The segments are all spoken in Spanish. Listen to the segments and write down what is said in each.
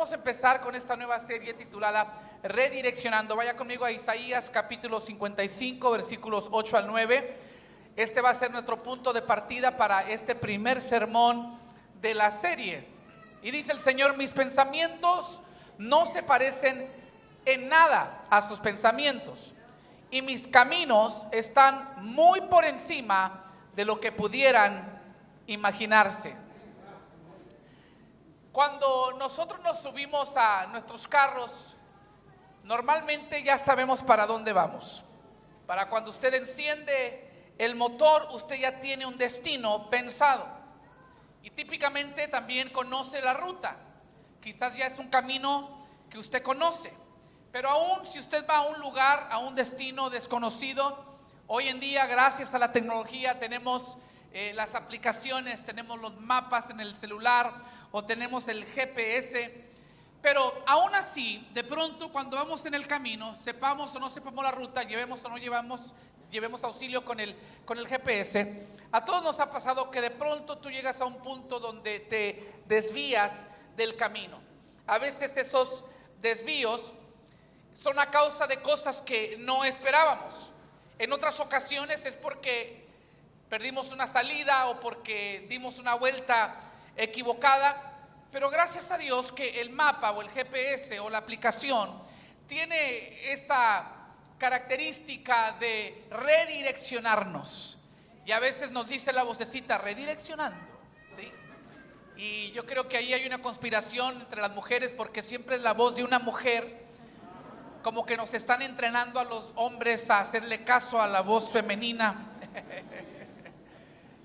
vamos a empezar con esta nueva serie titulada Redireccionando. Vaya conmigo a Isaías capítulo 55, versículos 8 al 9. Este va a ser nuestro punto de partida para este primer sermón de la serie. Y dice el Señor: mis pensamientos no se parecen en nada a sus pensamientos, y mis caminos están muy por encima de lo que pudieran imaginarse. Cuando nosotros nos subimos a nuestros carros, normalmente ya sabemos para dónde vamos. Para cuando usted enciende el motor, usted ya tiene un destino pensado. Y típicamente también conoce la ruta. Quizás ya es un camino que usted conoce. Pero aún si usted va a un lugar, a un destino desconocido, hoy en día, gracias a la tecnología, tenemos las aplicaciones, tenemos los mapas en el celular, o tenemos el GPS, pero aún así, de pronto cuando vamos en el camino, sepamos o no sepamos la ruta, llevemos o no llevemos auxilio con el GPS, a todos nos ha pasado que de pronto tú llegas a un punto donde te desvías del camino. A veces esos desvíos son a causa de cosas que no esperábamos. En otras ocasiones es porque perdimos una salida o porque dimos una vuelta equivocada, pero gracias a Dios que el mapa o el GPS o la aplicación tiene esa característica de redireccionarnos, y a veces nos dice la vocecita redireccionando, ¿sí? Y yo creo que ahí hay una conspiración entre las mujeres, porque siempre es la voz de una mujer, como que nos están entrenando a los hombres a hacerle caso a la voz femenina.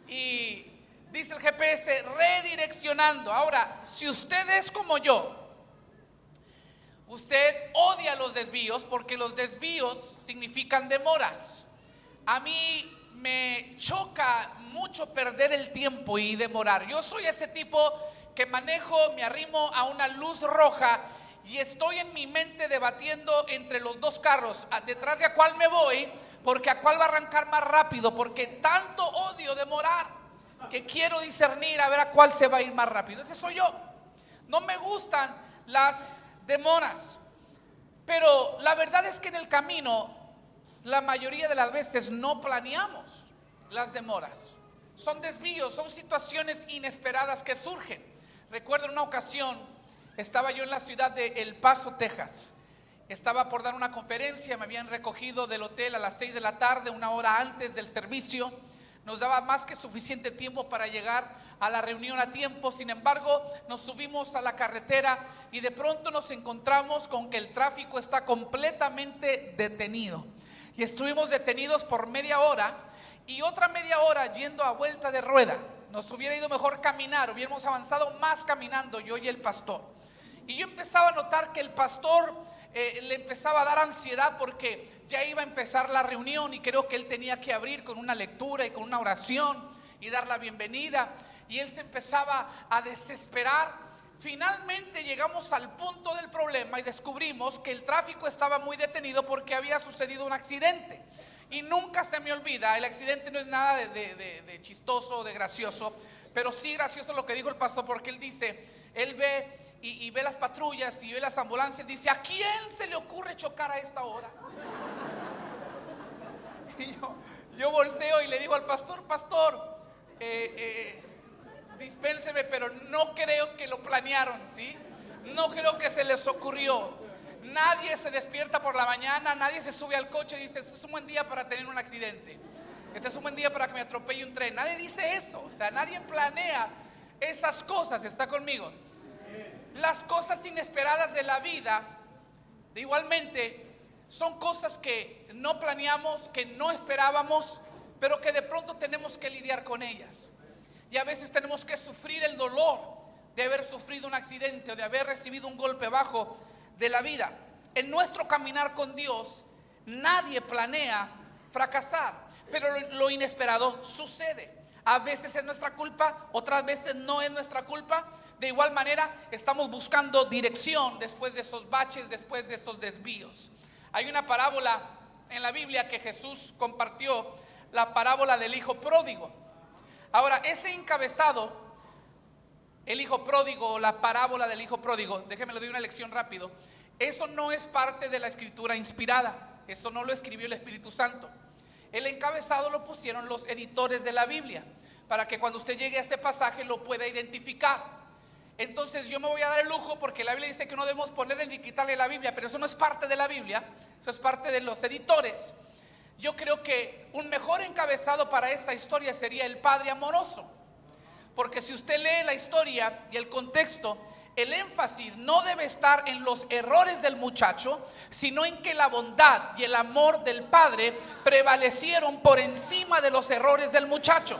Y dice el GPS redireccionando. Ahora, si usted es como yo, usted odia los desvíos, porque los desvíos significan demoras. A mí me choca mucho perder el tiempo y demorar. Yo soy ese tipo que manejo, me arrimo a una luz roja y estoy en mi mente debatiendo entre los dos carros, detrás de a cuál me voy, porque a cuál va a arrancar más rápido, porque tanto odio demorar que quiero discernir a ver a cuál se va a ir más rápido. Ese soy yo. No me gustan las demoras. Pero la verdad es que en el camino, la mayoría de las veces no planeamos las demoras. Son desvíos, son situaciones inesperadas que surgen. Recuerdo una ocasión, estaba yo en la ciudad de El Paso, Texas. Estaba por dar una conferencia, me habían recogido del hotel a las 6 de la tarde, una hora antes del servicio. Nos daba más que suficiente tiempo para llegar a la reunión a tiempo. Sin embargo, nos subimos a la carretera y de pronto nos encontramos con que el tráfico está completamente detenido. Y estuvimos detenidos por media hora y otra media hora yendo a vuelta de rueda. Nos hubiera ido mejor caminar, hubiéramos avanzado más caminando, yo y el pastor. Y yo empezaba a notar que el pastor le empezaba a dar ansiedad, porque ya iba a empezar la reunión y creo que él tenía que abrir con una lectura y con una oración y dar la bienvenida, y él se empezaba a desesperar. Finalmente llegamos al punto del problema y descubrimos que el tráfico estaba muy detenido porque había sucedido un accidente. Y nunca se me olvida, el accidente no es nada de chistoso o de gracioso, pero sí gracioso lo que dijo el pastor, porque él dice, él ve y ve las patrullas y ve las ambulancias, dice, ¿a quién se le ocurre chocar a esta hora? Y yo volteo y le digo al pastor, dispénseme, pero no creo que lo planearon, ¿sí? No creo que se les ocurrió. Nadie se despierta por la mañana, nadie se sube al coche y dice, este es un buen día para tener un accidente, este es un buen día para que me atropelle un tren. Nadie dice eso, o sea, nadie planea esas cosas. ¿Está conmigo? Las cosas inesperadas de la vida, igualmente, son cosas que no planeamos, que no esperábamos, pero que de pronto tenemos que lidiar con ellas. Y a veces tenemos que sufrir el dolor de haber sufrido un accidente o de haber recibido un golpe bajo de la vida. En nuestro caminar con Dios, nadie planea fracasar, pero lo inesperado sucede. A veces es nuestra culpa, otras veces no es nuestra culpa. De igual manera, estamos buscando dirección después de esos baches, después de esos desvíos. Hay una parábola en la Biblia que Jesús compartió, la parábola del hijo pródigo. Ahora, ese encabezado el hijo pródigo, la parábola del hijo pródigo, déjeme le doy una lección rápido. Eso no es parte de la escritura inspirada. Eso no lo escribió el Espíritu Santo. El encabezado lo pusieron los editores de la Biblia, para que cuando usted llegue a ese pasaje lo pueda identificar. Entonces yo me voy a dar el lujo, porque la Biblia dice que no debemos ponerle ni quitarle la Biblia, pero eso no es parte de la Biblia, eso es parte de los editores. Yo creo que un mejor encabezado para esa historia sería el padre amoroso, porque si usted lee la historia y el contexto, el énfasis no debe estar en los errores del muchacho, sino en que la bondad y el amor del padre prevalecieron por encima de los errores del muchacho.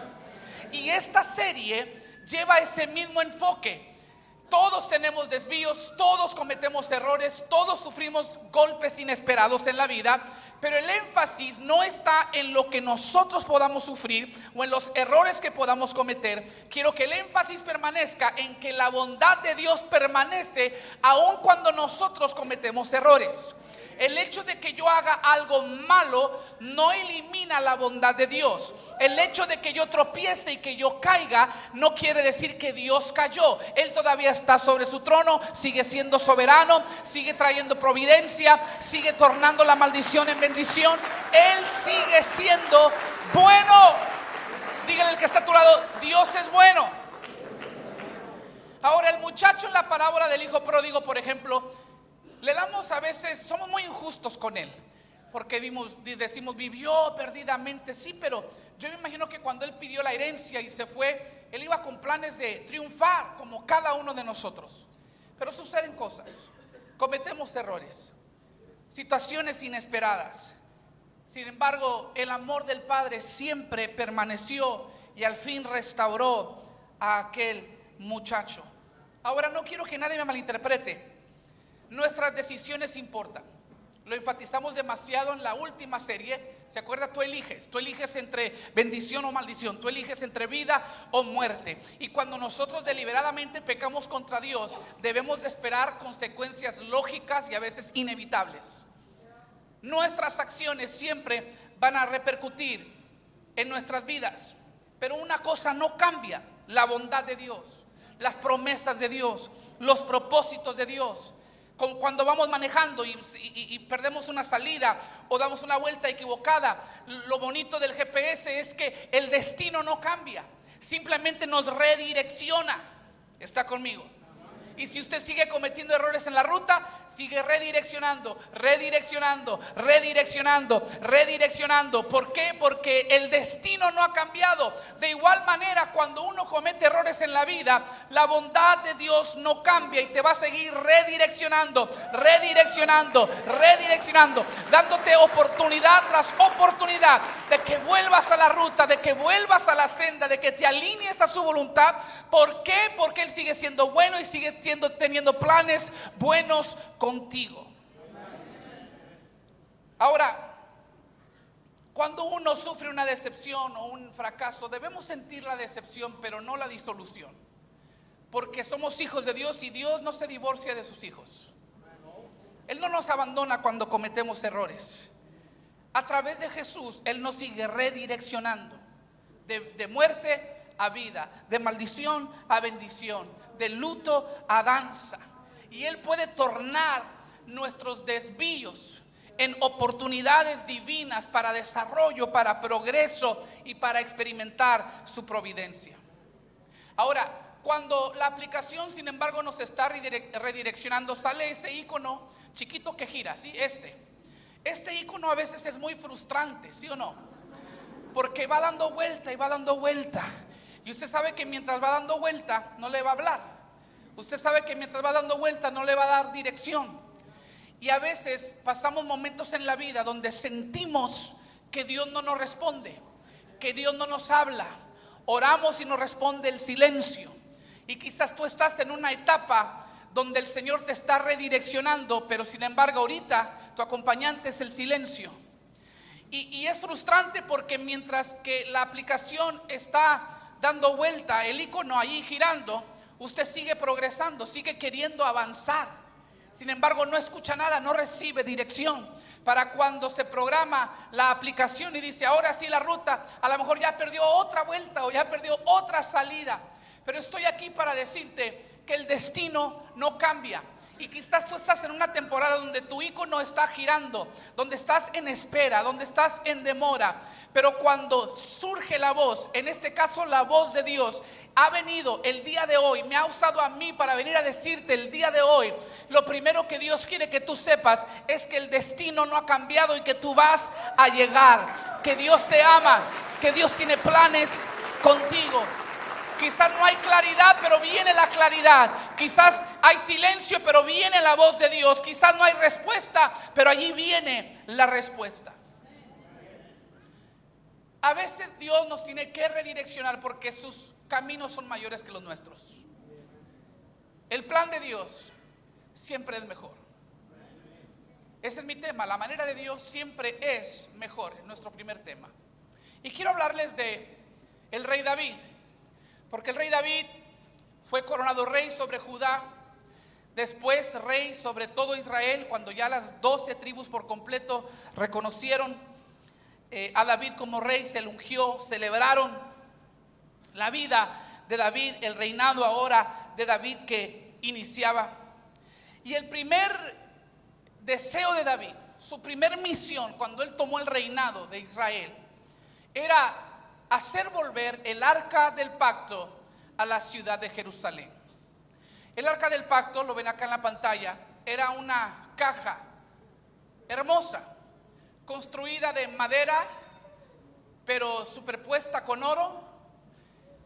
Y esta serie lleva ese mismo enfoque. Todos tenemos desvíos, todos cometemos errores, todos sufrimos golpes inesperados en la vida, pero el énfasis no está en lo que nosotros podamos sufrir o en los errores que podamos cometer. Quiero que el énfasis permanezca en que la bondad de Dios permanece aun cuando nosotros cometemos errores. El hecho de que yo haga algo malo no elimina la bondad de Dios. El hecho de que yo tropiece y que yo caiga no quiere decir que Dios cayó. Él todavía está sobre su trono, sigue siendo soberano, sigue trayendo providencia, sigue tornando la maldición en bendición. Él sigue siendo bueno. Dígale al que está a tu lado: Dios es bueno. Ahora, el muchacho en la parábola del hijo pródigo, por ejemplo, le damos a veces, somos muy injustos con él, porque decimos vivió perdidamente. Sí, pero yo me imagino que cuando él pidió la herencia y se fue, él iba con planes de triunfar como cada uno de nosotros. Pero suceden cosas, cometemos errores, situaciones inesperadas. Sin embargo, el amor del Padre siempre permaneció y al fin restauró a aquel muchacho. Ahora, no quiero que nadie me malinterprete. Nuestras decisiones importan. Lo enfatizamos demasiado en la última serie. ¿Se acuerda? Tú eliges entre bendición o maldición, tú eliges entre vida o muerte. Y cuando nosotros deliberadamente pecamos contra Dios, debemos de esperar consecuencias lógicas y a veces inevitables. Nuestras acciones siempre van a repercutir en nuestras vidas, pero una cosa no cambia: la bondad de Dios, las promesas de Dios, los propósitos de Dios. Cuando vamos manejando y perdemos una salida o damos una vuelta equivocada, lo bonito del GPS es que el destino no cambia, simplemente nos redirecciona. ¿Está conmigo? Y si usted sigue cometiendo errores en la ruta, sigue redireccionando. ¿Por qué? Porque el destino no ha cambiado. De igual manera, cuando uno comete errores en la vida, la bondad de Dios no cambia y te va a seguir redireccionando, dándote oportunidad tras oportunidad de que vuelvas a la ruta, de que vuelvas a la senda, de que te alinees a su voluntad. ¿Por qué? Porque Él sigue siendo bueno y sigue teniendo planes buenos contigo. Ahora, cuando uno sufre una decepción o un fracaso, debemos sentir la decepción, pero no la disolución, porque somos hijos de Dios y Dios no se divorcia de sus hijos. Él no nos abandona cuando cometemos errores. A través de Jesús, Él nos sigue redireccionando de muerte a vida, de maldición a bendición, de luto a danza. Y Él puede tornar nuestros desvíos en oportunidades divinas para desarrollo, para progreso y para experimentar su providencia. Ahora, cuando la aplicación, sin embargo, nos está redireccionando, sale ese icono chiquito que gira, ¿sí? Este icono a veces es muy frustrante, ¿sí o no? Porque va dando vuelta y va dando vuelta. Y usted sabe que mientras va dando vuelta no le va a hablar. Usted sabe que mientras va dando vuelta no le va a dar dirección. Y a veces pasamos momentos en la vida donde sentimos que Dios no nos responde, que Dios no nos habla. Oramos y nos responde el silencio. Y quizás tú estás en una etapa donde el Señor te está redireccionando, pero sin embargo ahorita tu acompañante es el silencio. Y es frustrante porque mientras que la aplicación está dando vuelta, el icono ahí girando, usted sigue progresando, sigue queriendo avanzar. Sin embargo, no escucha nada, no recibe dirección. Para cuando se programa la aplicación y dice, ahora sí la ruta, a lo mejor ya perdió otra vuelta o ya perdió otra salida. Pero estoy aquí para decirte que el destino no cambia. Y quizás tú estás en una temporada donde tu icono está girando, donde estás en espera, donde estás en demora. Pero cuando surge la voz, en este caso la voz de Dios, ha venido el día de hoy, me ha usado a mí para venir a decirte el día de hoy, lo primero que Dios quiere que tú sepas es que el destino no ha cambiado y que tú vas a llegar, que Dios te ama, que Dios tiene planes contigo. Quizás no hay claridad, pero viene la claridad. Quizás hay silencio, pero viene la voz de Dios. Quizás no hay respuesta, pero allí viene la respuesta. A veces Dios nos tiene que redireccionar porque sus caminos son mayores que los nuestros. El plan de Dios siempre es mejor. Ese es mi tema. La manera de Dios siempre es mejor. Es nuestro primer tema. Y quiero hablarles de el rey David. Porque el rey David fue coronado rey sobre Judá, después rey sobre todo Israel, cuando ya las 12 tribus por completo reconocieron a David como rey, se le ungió, celebraron la vida de David, el reinado ahora de David que iniciaba. Y el primer deseo de David, su primer misión cuando él tomó el reinado de Israel, era hacer volver el arca del pacto a la ciudad de Jerusalén. El arca del pacto, lo ven acá en la pantalla, era una caja hermosa, construida de madera, pero superpuesta con oro.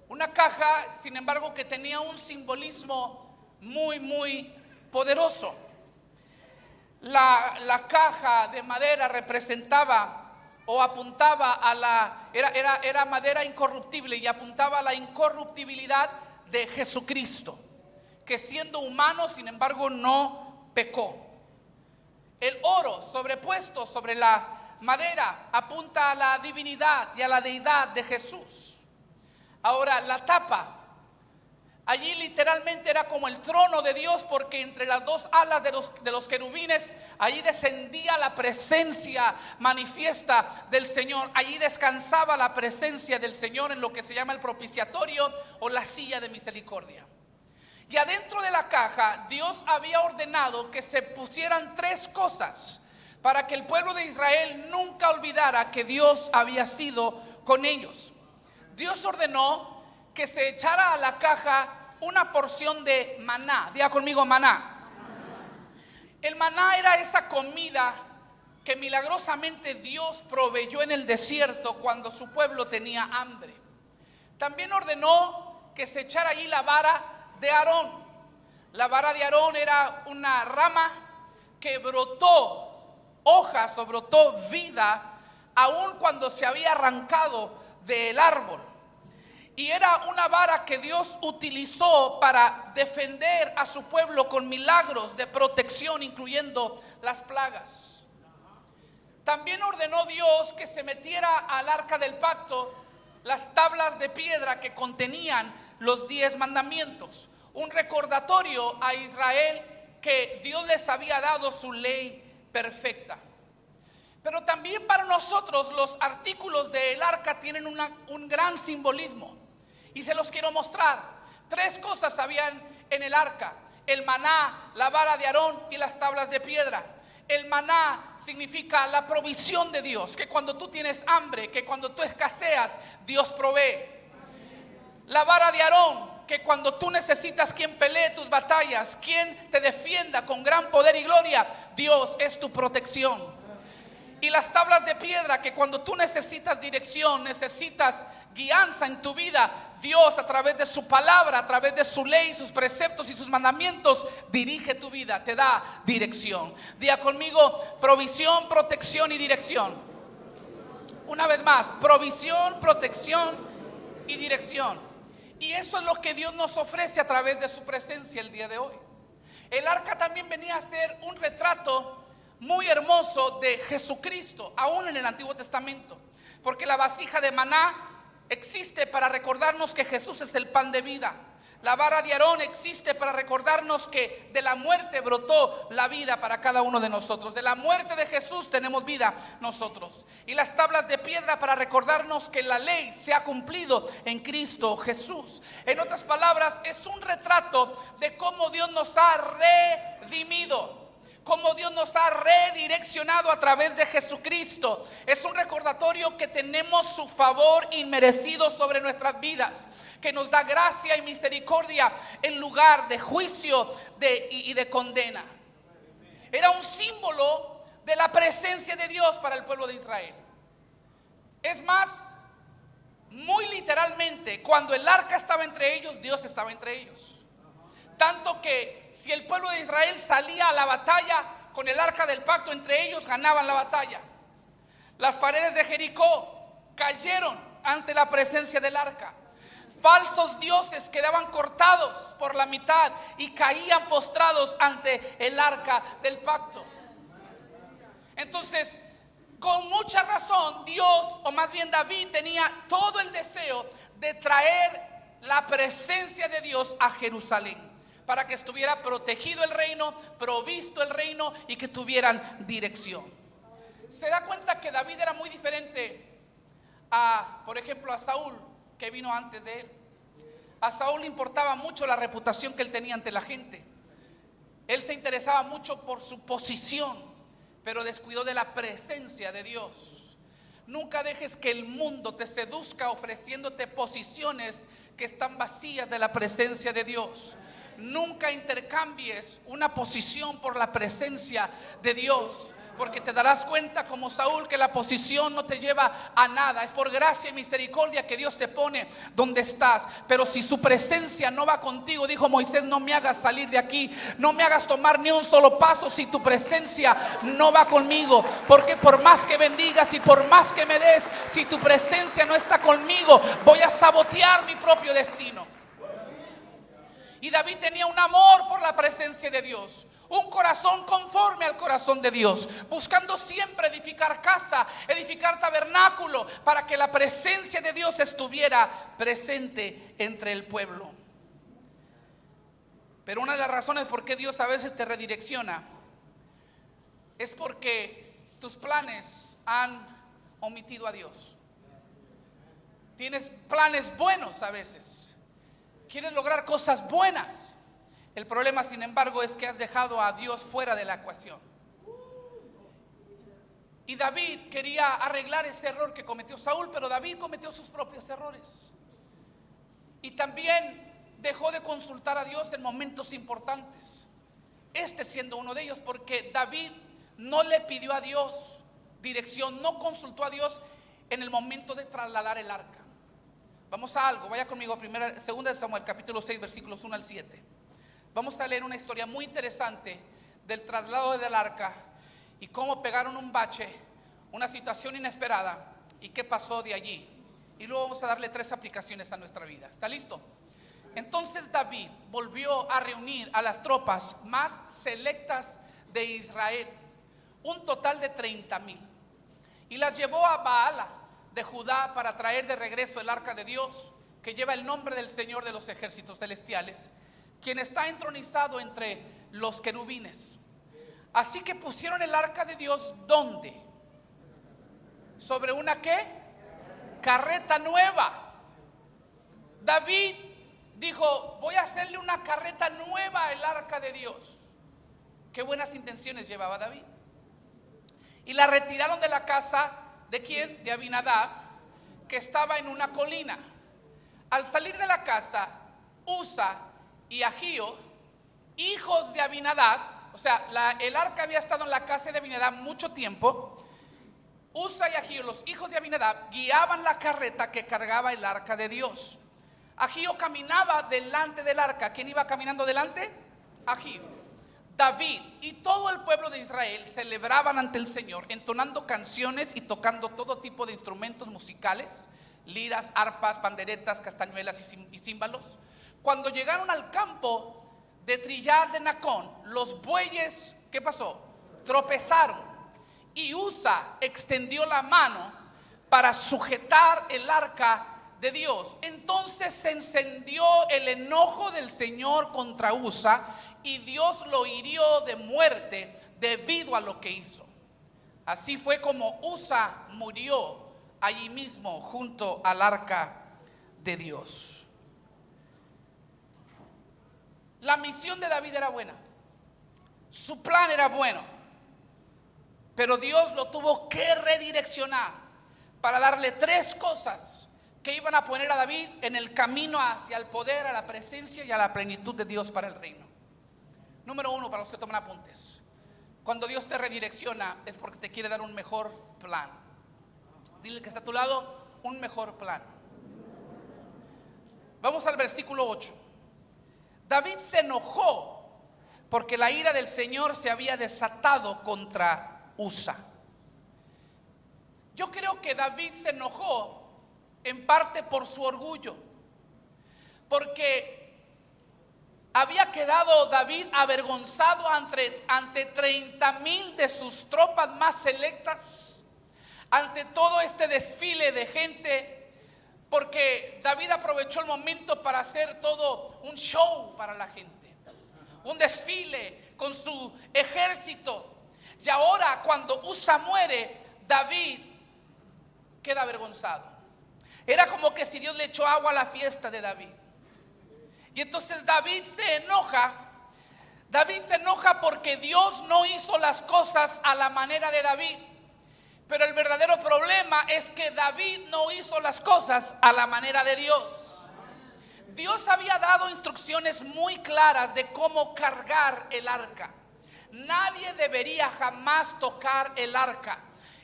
Una caja, sin embargo, que tenía un simbolismo muy poderoso. La caja de madera representaba o apuntaba a era madera incorruptible y apuntaba a la incorruptibilidad de Jesucristo, que siendo humano, sin embargo, no pecó. El oro sobrepuesto sobre la madera apunta a la divinidad y a la deidad de Jesús. Ahora, la tapa, allí literalmente era como el trono de Dios, porque entre las dos alas de los querubines, allí descendía la presencia manifiesta del Señor. Allí descansaba la presencia del Señor en lo que se llama el propiciatorio o la silla de misericordia. Y adentro de la caja, Dios había ordenado que se pusieran 3 cosas para que el pueblo de Israel nunca olvidara que Dios había sido con ellos. Dios ordenó que se echara a la caja una porción de maná. Diga conmigo, maná. El maná era esa comida que milagrosamente Dios proveyó en el desierto cuando su pueblo tenía hambre. También ordenó que se echara allí la vara de Aarón. La vara de Aarón era una rama que brotó hojas o brotó vida aun cuando se había arrancado del árbol. Y era una vara que Dios utilizó para defender a su pueblo con milagros de protección, incluyendo las plagas. También ordenó Dios que se metiera al arca del pacto las tablas de piedra que contenían los 10 mandamientos. Un recordatorio a Israel que Dios les había dado su ley perfecta. Pero también para nosotros los artículos del arca tienen un gran simbolismo. Y se los quiero mostrar. 3 cosas habían en el arca: el maná, la vara de Aarón y las tablas de piedra. El maná significa la provisión de Dios, que cuando tú tienes hambre, que cuando tú escaseas, Dios provee. La vara de Aarón, que cuando tú necesitas quien pelee tus batallas, quien te defienda con gran poder y gloria, Dios es tu protección. Y las tablas de piedra, que cuando tú necesitas dirección, necesitas guianza en tu vida, Dios a través de su palabra, a través de su ley, sus preceptos y sus mandamientos, dirige tu vida, te da dirección. Diga conmigo: provisión, protección y dirección. Una vez más, provisión, protección y dirección. Y eso es lo que Dios nos ofrece a través de su presencia el día de hoy. El arca también venía a ser un retrato muy hermoso de Jesucristo, aún en el Antiguo Testamento, porque la vasija de maná existe para recordarnos que Jesús es el pan de vida. La vara de Aarón existe para recordarnos que de la muerte brotó la vida para cada uno de nosotros. De la muerte de Jesús tenemos vida nosotros. Y las tablas de piedra para recordarnos que la ley se ha cumplido en Cristo Jesús. En otras palabras, es un retrato de cómo Dios nos ha redimido, cómo Dios nos ha redireccionado a través de Jesucristo. Es un recordatorio que tenemos su favor inmerecido sobre nuestras vidas, que nos da gracia y misericordia en lugar de juicio y de condena. Era un símbolo de la presencia de Dios para el pueblo de Israel. Es más, muy literalmente, cuando el arca estaba entre ellos, Dios estaba entre ellos. Tanto que si el pueblo de Israel salía a la batalla con el arca del pacto entre ellos, ganaban la batalla. Las paredes de Jericó cayeron ante la presencia del arca. Falsos dioses quedaban cortados por la mitad y caían postrados ante el arca del pacto. Entonces, con mucha razón, Dios, o más bien David, tenía todo el deseo de traer la presencia de Dios a Jerusalén, para que estuviera protegido el reino, provisto el reino y que tuvieran dirección. Se da cuenta que David era muy diferente por ejemplo, a Saúl, que vino antes de él. A Saúl le importaba mucho la reputación que él tenía ante la gente. Él se interesaba mucho por su posición, pero descuidó de la presencia de Dios. Nunca dejes que el mundo te seduzca ofreciéndote posiciones que están vacías de la presencia de Dios. Nunca intercambies una posición por la presencia de Dios, porque te darás cuenta, como Saúl, que la posición no te lleva a nada. Es por gracia y misericordia que Dios te pone donde estás. Pero si su presencia no va contigo, dijo Moisés, no me hagas salir de aquí, no me hagas tomar ni un solo paso si tu presencia no va conmigo. Porque por más que bendigas y por más que me des, si tu presencia no está conmigo, voy a sabotear mi propio destino. Y David tenía un amor por la presencia de Dios, un corazón conforme al corazón de Dios, buscando siempre edificar casa, edificar tabernáculo, para que la presencia de Dios estuviera presente entre el pueblo. Pero una de las razones por qué Dios a veces te redirecciona es porque tus planes han omitido a Dios. Tienes planes buenos a veces. Quieres lograr cosas buenas. El problema, sin embargo, es que has dejado a Dios fuera de la ecuación. Y David quería arreglar ese error que cometió Saúl, pero David cometió sus propios errores. Y también dejó de consultar a Dios en momentos importantes. Este siendo uno de ellos, porque David no le pidió a Dios dirección, no consultó a Dios en el momento de trasladar el arca. Vamos a algo, vaya conmigo a segunda de Samuel, capítulo 6, versículos 1 al 7. Vamos a leer una historia muy interesante del traslado del arca y cómo pegaron un bache, una situación inesperada y qué pasó de allí. Y luego vamos a darle 3 aplicaciones a nuestra vida. ¿Está listo? Entonces David volvió a reunir a las tropas más selectas de Israel, un total de 30,000, y las llevó a Baala de Judá para traer de regreso el arca de Dios, que lleva el nombre del Señor de los ejércitos celestiales, quien está entronizado entre los querubines. Así que pusieron el arca de Dios, ¿dónde? ¿Sobre una qué? Carreta nueva. David dijo, voy a hacerle una carreta nueva al arca de Dios. Qué buenas intenciones llevaba David. Y la retiraron de la casa, ¿de quién? De Abinadab, que estaba en una colina. Al salir de la casa, Usa y Ahío, hijos de Abinadab, o sea, el arca había estado en la casa de Abinadab mucho tiempo. Usa y Ahío, los hijos de Abinadab, guiaban la carreta que cargaba el arca de Dios. Ahío caminaba delante del arca. ¿Quién iba caminando delante? Ahío. David y todo el pueblo de Israel celebraban ante el Señor, entonando canciones y tocando todo tipo de instrumentos musicales, liras, arpas, panderetas, castañuelas y címbalos. Cuando llegaron al campo de trillar de Nacón, los bueyes, ¿qué pasó? Tropezaron, y Usa extendió la mano para sujetar el arca de Dios. Entonces se encendió el enojo del Señor contra Usa y Dios lo hirió de muerte debido a lo que hizo. Así fue como Usa murió allí mismo junto al arca de Dios. La misión de David era buena, su plan era bueno, pero Dios lo tuvo que redireccionar para darle 3 cosas que iban a poner a David en el camino hacia el poder, a la presencia y a la plenitud de Dios para el reino. Número 1, para los que toman apuntes: cuando Dios te redirecciona es porque te quiere dar un mejor plan. Dile que está a tu lado: un mejor plan. Vamos al versículo 8. David se enojó porque la ira del Señor se había desatado contra Usa. Yo creo que David se enojó en parte por su orgullo, porque había quedado David avergonzado ante 30,000 de sus tropas más selectas, ante todo este desfile de gente, porque David aprovechó el momento para hacer todo un show para la gente, un desfile con su ejército. Y ahora, cuando Usa muere, David queda avergonzado. Era como que si Dios le echó agua a la fiesta de David. Y entonces David se enoja. David se enoja porque Dios no hizo las cosas a la manera de David. Pero el verdadero problema es que David no hizo las cosas a la manera de Dios. Dios había dado instrucciones muy claras de cómo cargar el arca. Nadie debería jamás tocar el arca.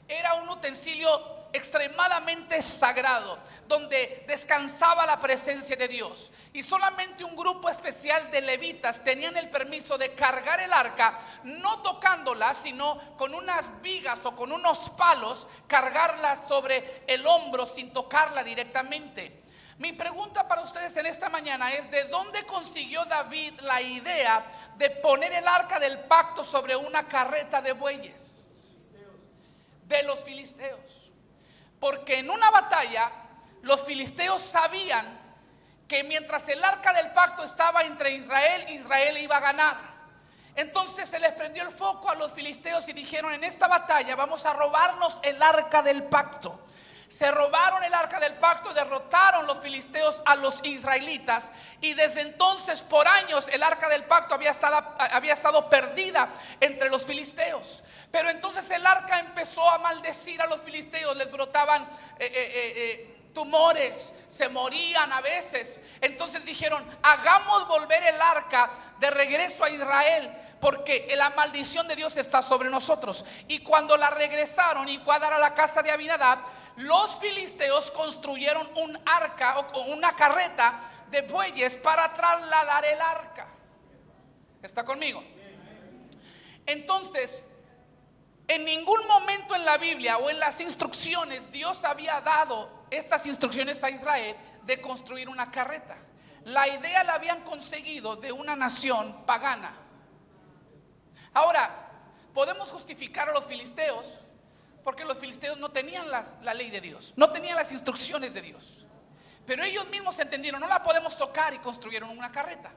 Era un utensilio extremadamente sagrado, donde descansaba la presencia de Dios, y solamente un grupo especial de levitas tenían el permiso de cargar el arca, no tocándola, sino con unas vigas o con unos palos, cargarla sobre el hombro sin tocarla directamente. Mi pregunta para ustedes en esta mañana es: ¿de dónde consiguió David la idea de poner el arca del pacto sobre una carreta de bueyes? De los filisteos. Porque en una batalla los filisteos sabían que mientras el arca del pacto estaba entre Israel, Israel iba a ganar. Entonces se les prendió el foco a los filisteos y dijeron: en esta batalla vamos a robarnos el arca del pacto. Se robaron el arca del pacto, derrotaron los filisteos a los israelitas, y desde entonces por años el arca del pacto había estado perdida entre los filisteos. Pero entonces el arca empezó a maldecir a los filisteos, les brotaban tumores, se morían a veces. Entonces dijeron: hagamos volver el arca de regreso a Israel, porque la maldición de Dios está sobre nosotros. Y cuando la regresaron y fue a dar a la casa de Abinadab, los filisteos construyeron un arca o una carreta de bueyes para trasladar el arca. ¿Está conmigo? Entonces, en ningún momento en la Biblia o en las instrucciones Dios había dado estas instrucciones a Israel de construir una carreta. La idea la habían conseguido de una nación pagana. Ahora, podemos justificar a los filisteos porque los filisteos no tenían la ley de Dios, no tenían las instrucciones de Dios. Pero ellos mismos entendieron: no la podemos tocar, y construyeron una carreta.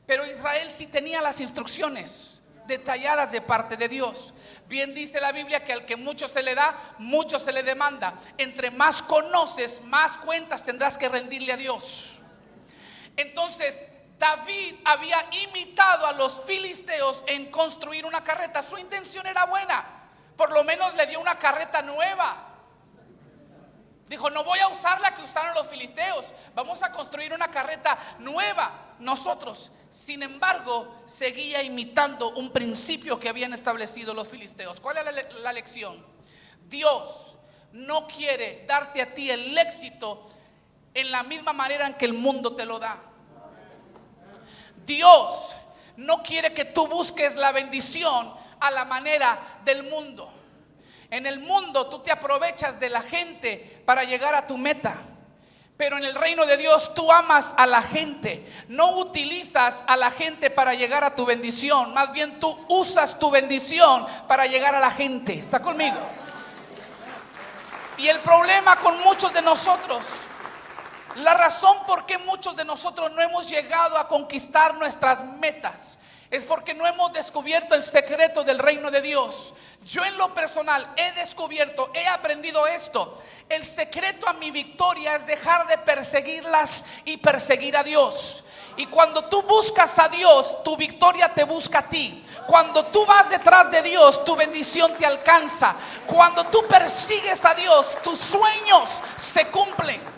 Pero Israel sí tenía las instrucciones detalladas de parte de Dios. Bien dice la Biblia que al que mucho se le da, mucho se le demanda. Entre más conoces, más cuentas tendrás que rendirle a Dios. Entonces David había imitado a los filisteos en construir una carreta. Su intención era buena. Por lo menos le dio una carreta nueva. Dijo: no voy a usar la que usaron los filisteos, vamos a construir una carreta nueva nosotros. Sin embargo, seguía imitando un principio que habían establecido los filisteos. ¿Cuál es la lección? Dios no quiere darte a ti el éxito en la misma manera en que el mundo te lo da. Dios no quiere que tú busques la bendición a la manera del mundo. En el mundo tú te aprovechas de la gente para llegar a tu meta, pero en el reino de Dios tú amas a la gente. No utilizas a la gente para llegar a tu bendición, más bien tú usas tu bendición para llegar a la gente. ¿Está conmigo? Y el problema con muchos de nosotros La razón por qué muchos de nosotros no hemos llegado a conquistar nuestras metas es porque no hemos descubierto el secreto del reino de Dios. Yo en lo personal he aprendido esto. El secreto a mi victoria es dejar de perseguirlas y perseguir a Dios. Y cuando tú buscas a Dios, tu victoria te busca a ti. Cuando tú vas detrás de Dios, tu bendición te alcanza. Cuando tú persigues a Dios, tus sueños se cumplen.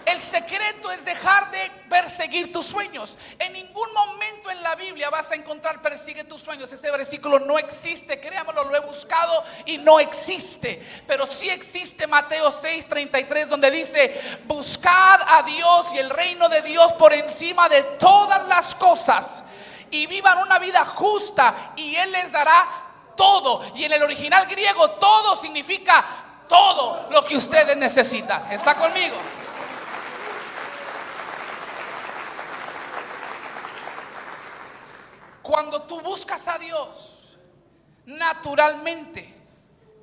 El secreto es dejar de perseguir tus sueños. En ningún momento en la Biblia vas a encontrar persigue tus sueños. Ese versículo no existe, créamelo, lo he buscado y no existe. Pero sí existe Mateo 6:33, donde dice: buscad a Dios y el reino de Dios por encima de todas las cosas, y vivan una vida justa y Él les dará todo. Y en el original griego, todo significa todo lo que ustedes necesitan. ¿Está conmigo? Cuando tú buscas a Dios, naturalmente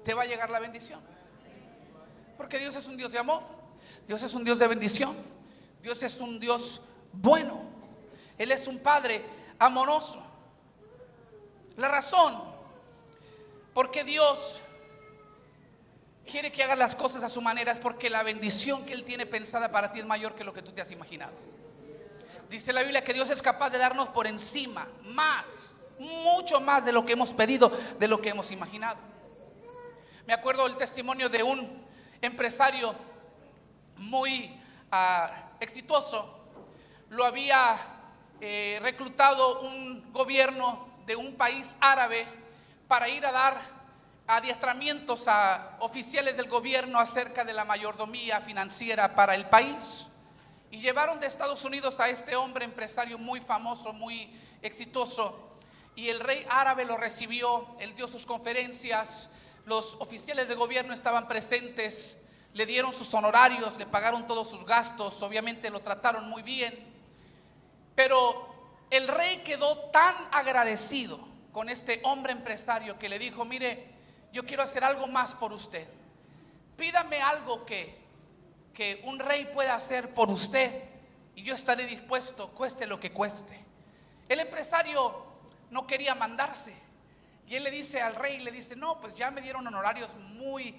te va a llegar la bendición. Porque Dios es un Dios de amor. Dios es un Dios de bendición. Dios es un Dios bueno. Él es un Padre amoroso. La razón por qué Dios quiere que hagas las cosas a su manera es porque la bendición que Él tiene pensada para ti es mayor que lo que tú te has imaginado. Dice la Biblia que Dios es capaz de darnos por encima más, mucho más de lo que hemos pedido, de lo que hemos imaginado. Me acuerdo el testimonio de un empresario muy exitoso. Lo había reclutado un gobierno de un país árabe para ir a dar adiestramientos a oficiales del gobierno acerca de la mayordomía financiera para el país. Y llevaron de Estados Unidos a este hombre empresario muy famoso, muy exitoso. Y el rey árabe lo recibió, él dio sus conferencias, los oficiales de gobierno estaban presentes, le dieron sus honorarios, le pagaron todos sus gastos, obviamente lo trataron muy bien. Pero el rey quedó tan agradecido con este hombre empresario que le dijo: mire, yo quiero hacer algo más por usted. Pídame algo que un rey pueda hacer por usted y yo estaré dispuesto, cueste lo que cueste. El empresario no quería mandarse y él le dice al rey, le dice: no, pues ya me dieron honorarios muy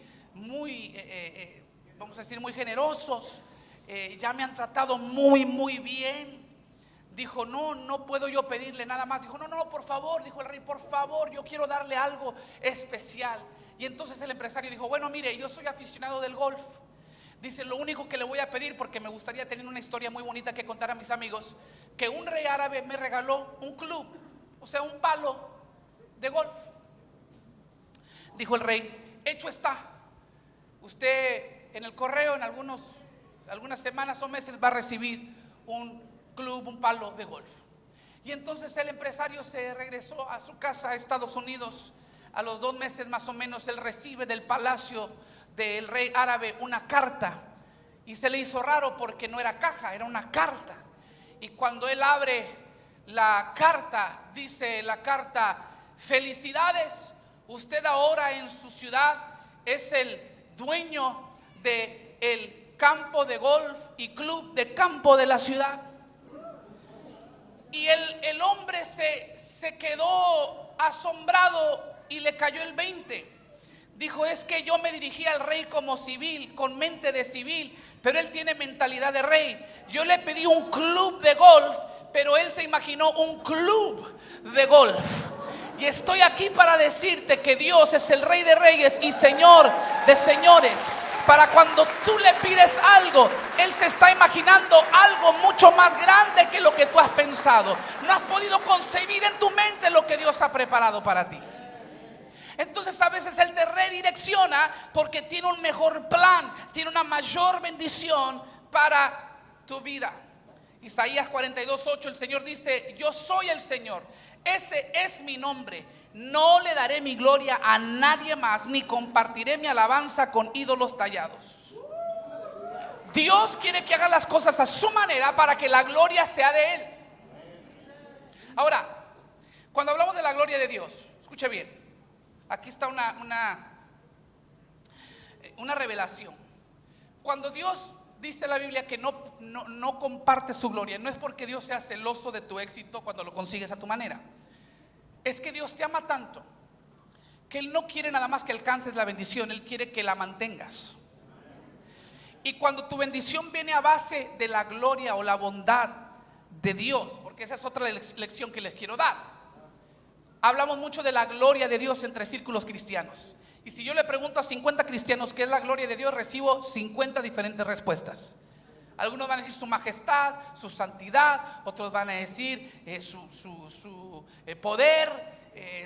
vamos a decir, muy generosos, ya me han tratado muy bien. Dijo: no puedo yo pedirle nada más. Dijo: no, por favor, dijo el rey, por favor, yo quiero darle algo especial. Y entonces el empresario dijo: bueno, mire, yo soy aficionado del golf. Dice: lo único que le voy a pedir, porque me gustaría tener una historia muy bonita que contar a mis amigos, que un rey árabe me regaló un club, o sea, un palo de golf. Dijo el rey: hecho está. Usted en el correo en algunas semanas o meses va a recibir un club, un palo de golf. Y entonces el empresario se regresó a su casa a Estados Unidos. A los 2 meses más o menos él recibe del palacio del rey árabe una carta, y se le hizo raro porque no era caja, era una carta. Y cuando él abre la carta, dice la carta: felicidades, usted ahora en su ciudad es el dueño del campo de golf y club de campo de la ciudad. Y el hombre se quedó asombrado y le cayó el 20. Dijo: es que yo me dirigí al rey como civil, con mente de civil, pero él tiene mentalidad de rey. Yo le pedí un club de golf, pero él se imaginó un club de golf. Y estoy aquí para decirte que Dios es el Rey de Reyes y Señor de Señores. Para cuando tú le pides algo, Él se está imaginando algo mucho más grande que lo que tú has pensado. No has podido concebir en tu mente lo que Dios ha preparado para ti. Entonces a veces Él te redirecciona porque tiene un mejor plan, tiene una mayor bendición para tu vida. Isaías 42:8, el Señor dice: yo soy el Señor, ese es mi nombre. No le daré mi gloria a nadie más, ni compartiré mi alabanza con ídolos tallados. Dios quiere que haga las cosas a su manera para que la gloria sea de Él. Ahora, cuando hablamos de la gloria de Dios, escuche bien. Aquí está una revelación. Cuando Dios dice la Biblia que no comparte su gloria. No es porque Dios sea celoso de tu éxito cuando lo consigues a tu manera. Es que Dios te ama tanto que Él no quiere nada más que alcances la bendición, Él quiere que la mantengas. Y cuando tu bendición viene a base de la gloria o la bondad de Dios, porque esa es otra lección que les quiero dar. Hablamos mucho de la gloria de Dios entre círculos cristianos. Y si yo le pregunto a 50 cristianos qué es la gloria de Dios, recibo 50 diferentes respuestas. Algunos van a decir su majestad, su santidad, otros van a decir su poder,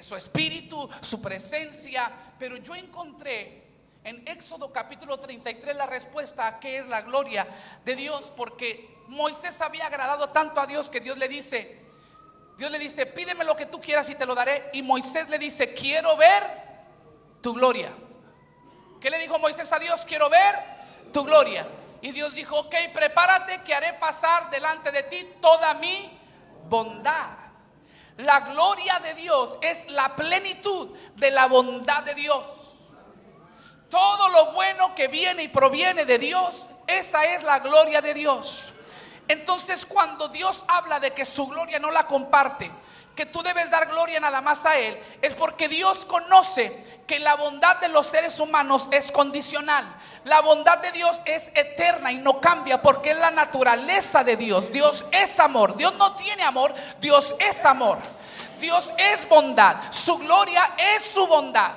su espíritu, su presencia. Pero yo encontré en Éxodo capítulo 33 la respuesta a qué es la gloria de Dios, porque Moisés había agradado tanto a Dios que Dios le dice, pídeme lo que tú quieras y te lo daré. Y Moisés le dice, quiero ver tu gloria. ¿Qué le dijo Moisés a Dios? Quiero ver tu gloria. Y Dios dijo, ok, prepárate que haré pasar delante de ti toda mi bondad. La gloria de Dios es la plenitud de la bondad de Dios. Todo lo bueno que viene y proviene de Dios, esa es la gloria de Dios. Entonces, cuando Dios habla de que su gloria no la comparte, que tú debes dar gloria nada más a Él, es porque Dios conoce que la bondad de los seres humanos es condicional. La bondad de Dios es eterna y no cambia, porque es la naturaleza de Dios. Dios es amor. Dios no tiene amor, Dios es amor. Dios es bondad. Su gloria es su bondad.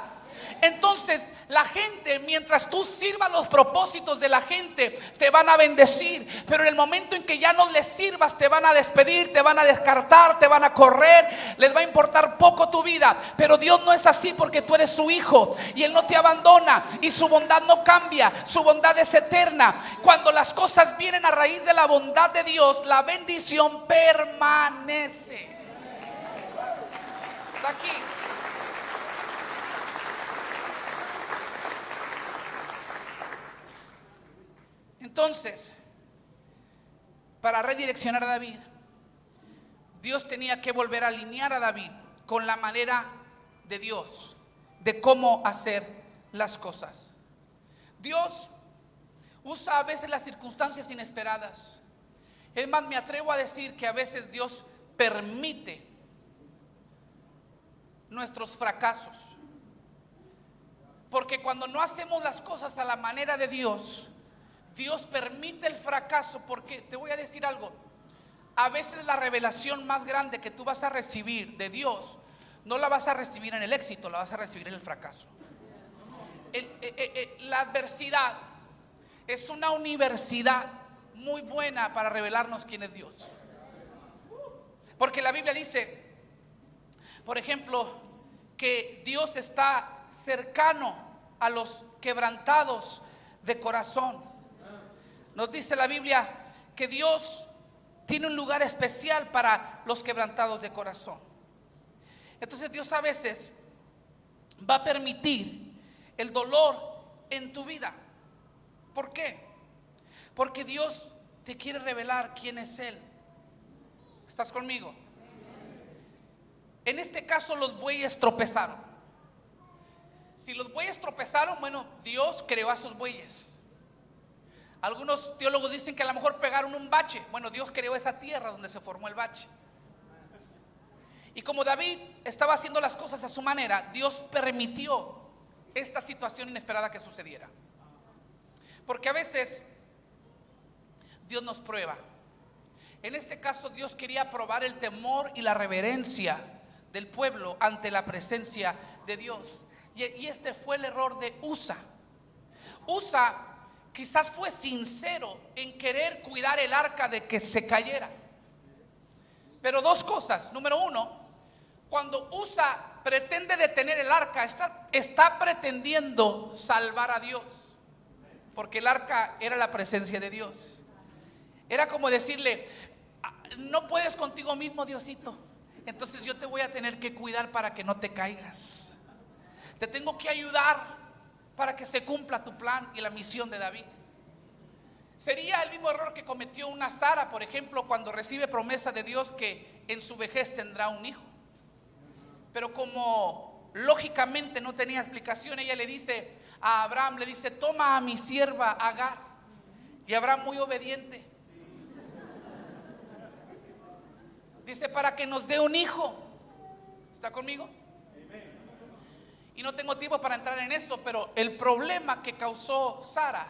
Entonces, la gente, mientras tú sirvas los propósitos de la gente, te van a bendecir. Pero en el momento en que ya no les sirvas, te van a despedir, te van a descartar, te van a correr, les va a importar poco tu vida. Pero Dios no es así, porque tú eres su hijo y Él no te abandona y su bondad no cambia, su bondad es eterna. Cuando las cosas vienen a raíz de la bondad de Dios, la bendición permanece. Está aquí. Entonces, para redireccionar a David, Dios tenía que volver a alinear a David con la manera de Dios, de cómo hacer las cosas. Dios usa a veces las circunstancias inesperadas. Es más, me atrevo a decir que a veces Dios permite nuestros fracasos. Porque cuando no hacemos las cosas a la manera de Dios, Dios permite el fracaso, porque te voy a decir algo. A veces la revelación más grande que tú vas a recibir de Dios, no la vas a recibir en el éxito, la vas a recibir en el fracaso. La adversidad es una universidad muy buena para revelarnos quién es Dios. Porque la Biblia dice, por ejemplo, que Dios está cercano a los quebrantados de corazón. Nos dice la Biblia que Dios tiene un lugar especial para los quebrantados de corazón. Entonces Dios a veces va a permitir el dolor en tu vida. ¿Por qué? Porque Dios te quiere revelar quién es Él. ¿Estás conmigo? En este caso los bueyes tropezaron. Si los bueyes tropezaron, bueno, Dios creó a sus bueyes. Algunos teólogos dicen que a lo mejor pegaron un bache. Bueno, Dios creó esa tierra donde se formó el bache. Y como David estaba haciendo las cosas a su manera, Dios permitió esta situación inesperada que sucediera. Porque a veces Dios nos prueba. En este caso Dios quería probar el temor y la reverencia del pueblo ante la presencia de Dios. Y este fue el error de Usa. Usa quizás fue sincero en querer cuidar el arca de que se cayera. Pero dos cosas. Número uno, cuando Usa pretende detener el arca, está pretendiendo salvar a Dios. Porque el arca era la presencia de Dios. Era como decirle, no puedes contigo mismo, Diosito. Entonces yo te voy a tener que cuidar para que no te caigas. Te tengo que ayudar para que se cumpla tu plan y la misión de David. Sería el mismo error que cometió una Sara, por ejemplo, cuando recibe promesa de Dios que en su vejez tendrá un hijo. Pero como lógicamente no tenía explicación, ella le dice a Abraham, le dice, toma a mi sierva Agar. Y Abraham muy obediente. Dice, para que nos dé un hijo. ¿Está conmigo? Y no tengo tiempo para entrar en eso, pero el problema que causó Sara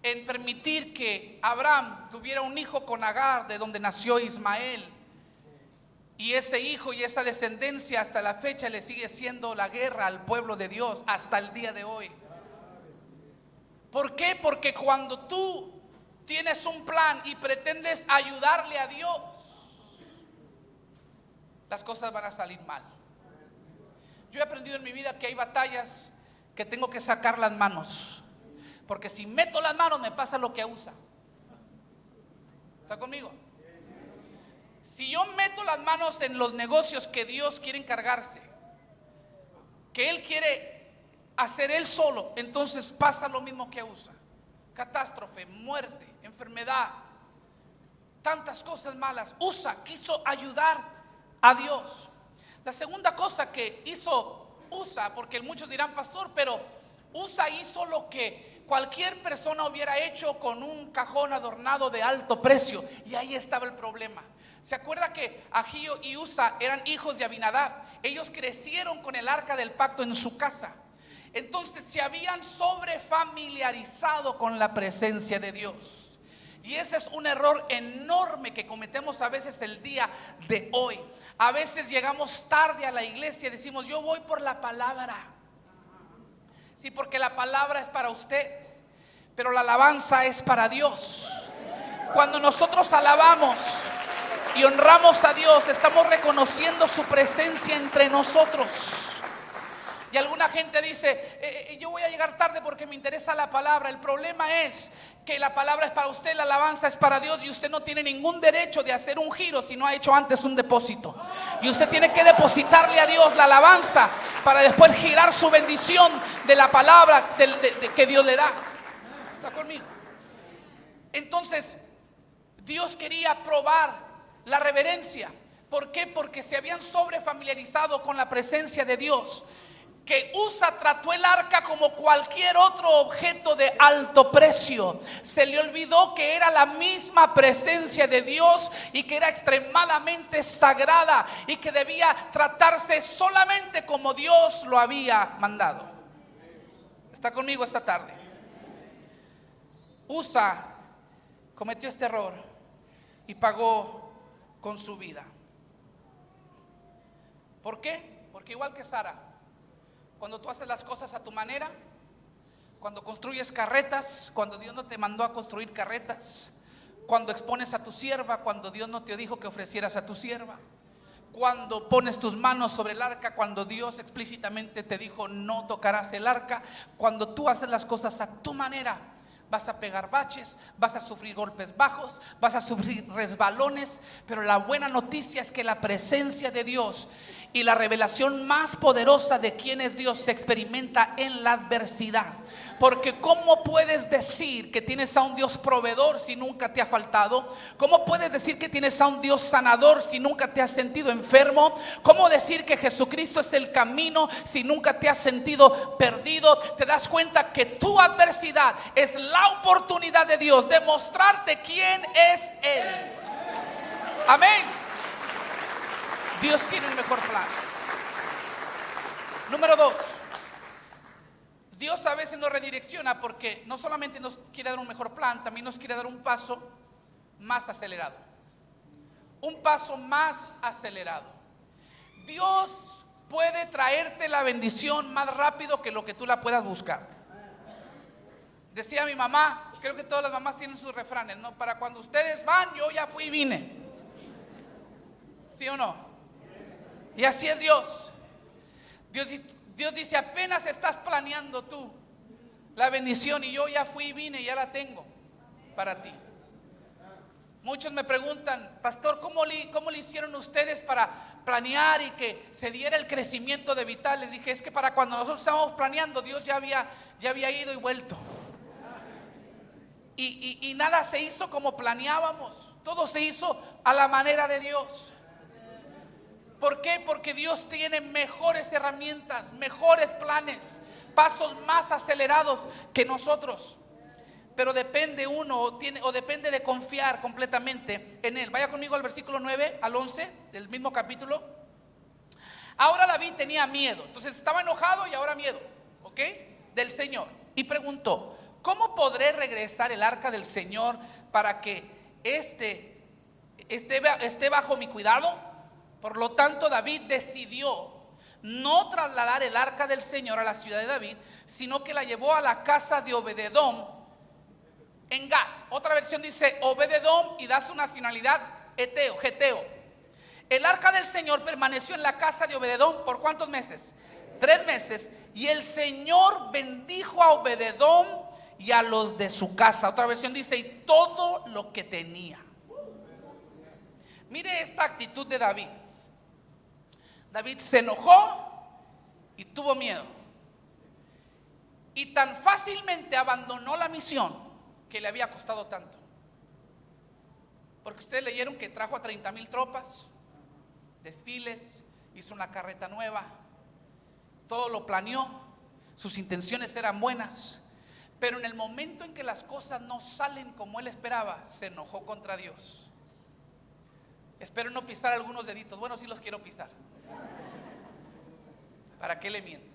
en permitir que Abraham tuviera un hijo con Agar, de donde nació Ismael, y ese hijo y esa descendencia hasta la fecha le sigue siendo la guerra al pueblo de Dios hasta el día de hoy. ¿Por qué? Porque cuando tú tienes un plan y pretendes ayudarle a Dios, las cosas van a salir mal. Yo he aprendido en mi vida que hay batallas que tengo que sacar las manos, porque si meto las manos me pasa lo que a Usa. ¿Está conmigo? Si yo meto las manos en los negocios que Dios quiere encargarse, que Él quiere hacer Él solo, entonces pasa lo mismo que a Usa. Catástrofe, muerte, enfermedad, tantas cosas malas. Usa quiso ayudar a Dios. La segunda cosa que hizo Usa, porque muchos dirán, pastor, pero Usa hizo lo que cualquier persona hubiera hecho con un cajón adornado de alto precio. Y ahí estaba el problema. ¿Se acuerda que Ahío y Usa eran hijos de Abinadab? Ellos crecieron con el arca del pacto en su casa. Entonces se habían sobrefamiliarizado con la presencia de Dios. Y ese es un error enorme que cometemos a veces el día de hoy. A veces llegamos tarde a la iglesia y decimos, yo voy por la palabra. Sí, porque la palabra es para usted, pero la alabanza es para Dios. Cuando nosotros alabamos y honramos a Dios, estamos reconociendo su presencia entre nosotros. Y alguna gente dice, yo voy a llegar tarde porque me interesa la palabra. El problema es que la palabra es para usted, la alabanza es para Dios, y usted no tiene ningún derecho de hacer un giro si no ha hecho antes un depósito. Y usted tiene que depositarle a Dios la alabanza para después girar su bendición de la palabra que Dios le da. ¿Está conmigo? Entonces, Dios quería probar la reverencia. ¿Por qué? Porque se habían sobrefamiliarizado con la presencia de Dios. Que Usa trató el arca como cualquier otro objeto de alto precio. Se le olvidó que era la misma presencia de Dios y que era extremadamente sagrada y que debía tratarse solamente como Dios lo había mandado. ¿Está conmigo esta tarde? Usa cometió este error y pagó con su vida. ¿Por qué? Porque igual que Sara, cuando tú haces las cosas a tu manera, cuando construyes carretas, cuando Dios no te mandó a construir carretas, cuando expones a tu sierva, cuando Dios no te dijo que ofrecieras a tu sierva, cuando pones tus manos sobre el arca, cuando Dios explícitamente te dijo no tocarás el arca, cuando tú haces las cosas a tu manera, vas a pegar baches, vas a sufrir golpes bajos, vas a sufrir resbalones, pero la buena noticia es que la presencia de Dios y la revelación más poderosa de quién es Dios se experimenta en la adversidad. Porque ¿cómo puedes decir que tienes a un Dios proveedor si nunca te ha faltado? ¿Cómo puedes decir que tienes a un Dios sanador si nunca te has sentido enfermo? ¿Cómo decir que Jesucristo es el camino si nunca te has sentido perdido? Te das cuenta que tu adversidad es la oportunidad de Dios de mostrarte quién es Él. Amén. Dios tiene un mejor plan. Número 2. Dios a veces nos redirecciona porque no solamente nos quiere dar un mejor plan, también nos quiere dar un paso más acelerado. Un paso más acelerado. Dios puede traerte la bendición más rápido que lo que tú la puedas buscar. Decía mi mamá, creo que todas las mamás tienen sus refranes, ¿no? Para cuando ustedes van, yo ya fui y vine. ¿Sí o no? Y así es Dios. Dios dice, apenas estás planeando tú la bendición y yo ya fui y vine y ya la tengo para ti. Muchos me preguntan, pastor, ¿cómo le hicieron ustedes para planear y que se diera el crecimiento de Vital? Les dije, es que para cuando nosotros estábamos planeando, Dios ya había ido y vuelto. Y nada se hizo como planeábamos, todo se hizo a la manera de Dios. ¿Por qué? Porque Dios tiene mejores herramientas, mejores planes, pasos más acelerados que nosotros. pero depende o depende de confiar completamente en Él. Vaya conmigo al versículo 9 al 11 del mismo capítulo. Ahora David tenía miedo, entonces estaba enojado y ahora miedo, ¿ok? Del Señor. Y preguntó: ¿cómo podré regresar el arca del Señor para que esté bajo mi cuidado? Por lo tanto, David decidió no trasladar el arca del Señor a la ciudad de David, sino que la llevó a la casa de Obededom en Gat. Otra versión dice Obededom y da su nacionalidad geteo. El arca del Señor permaneció en la casa de Obededom ¿por cuántos meses? 3 meses. Y el Señor bendijo a Obededom y a los de su casa. Otra versión dice: y todo lo que tenía. Mire esta actitud de David. David se enojó y tuvo miedo. Y tan fácilmente abandonó la misión que le había costado tanto. Porque ustedes leyeron que trajo a 30,000 tropas, desfiles, hizo una carreta nueva, todo lo planeó, sus intenciones eran buenas, pero en el momento en que las cosas no salen como él esperaba, se enojó contra Dios. Espero no pisar algunos deditos. Bueno, sí los quiero pisar. ¿Para qué le miento?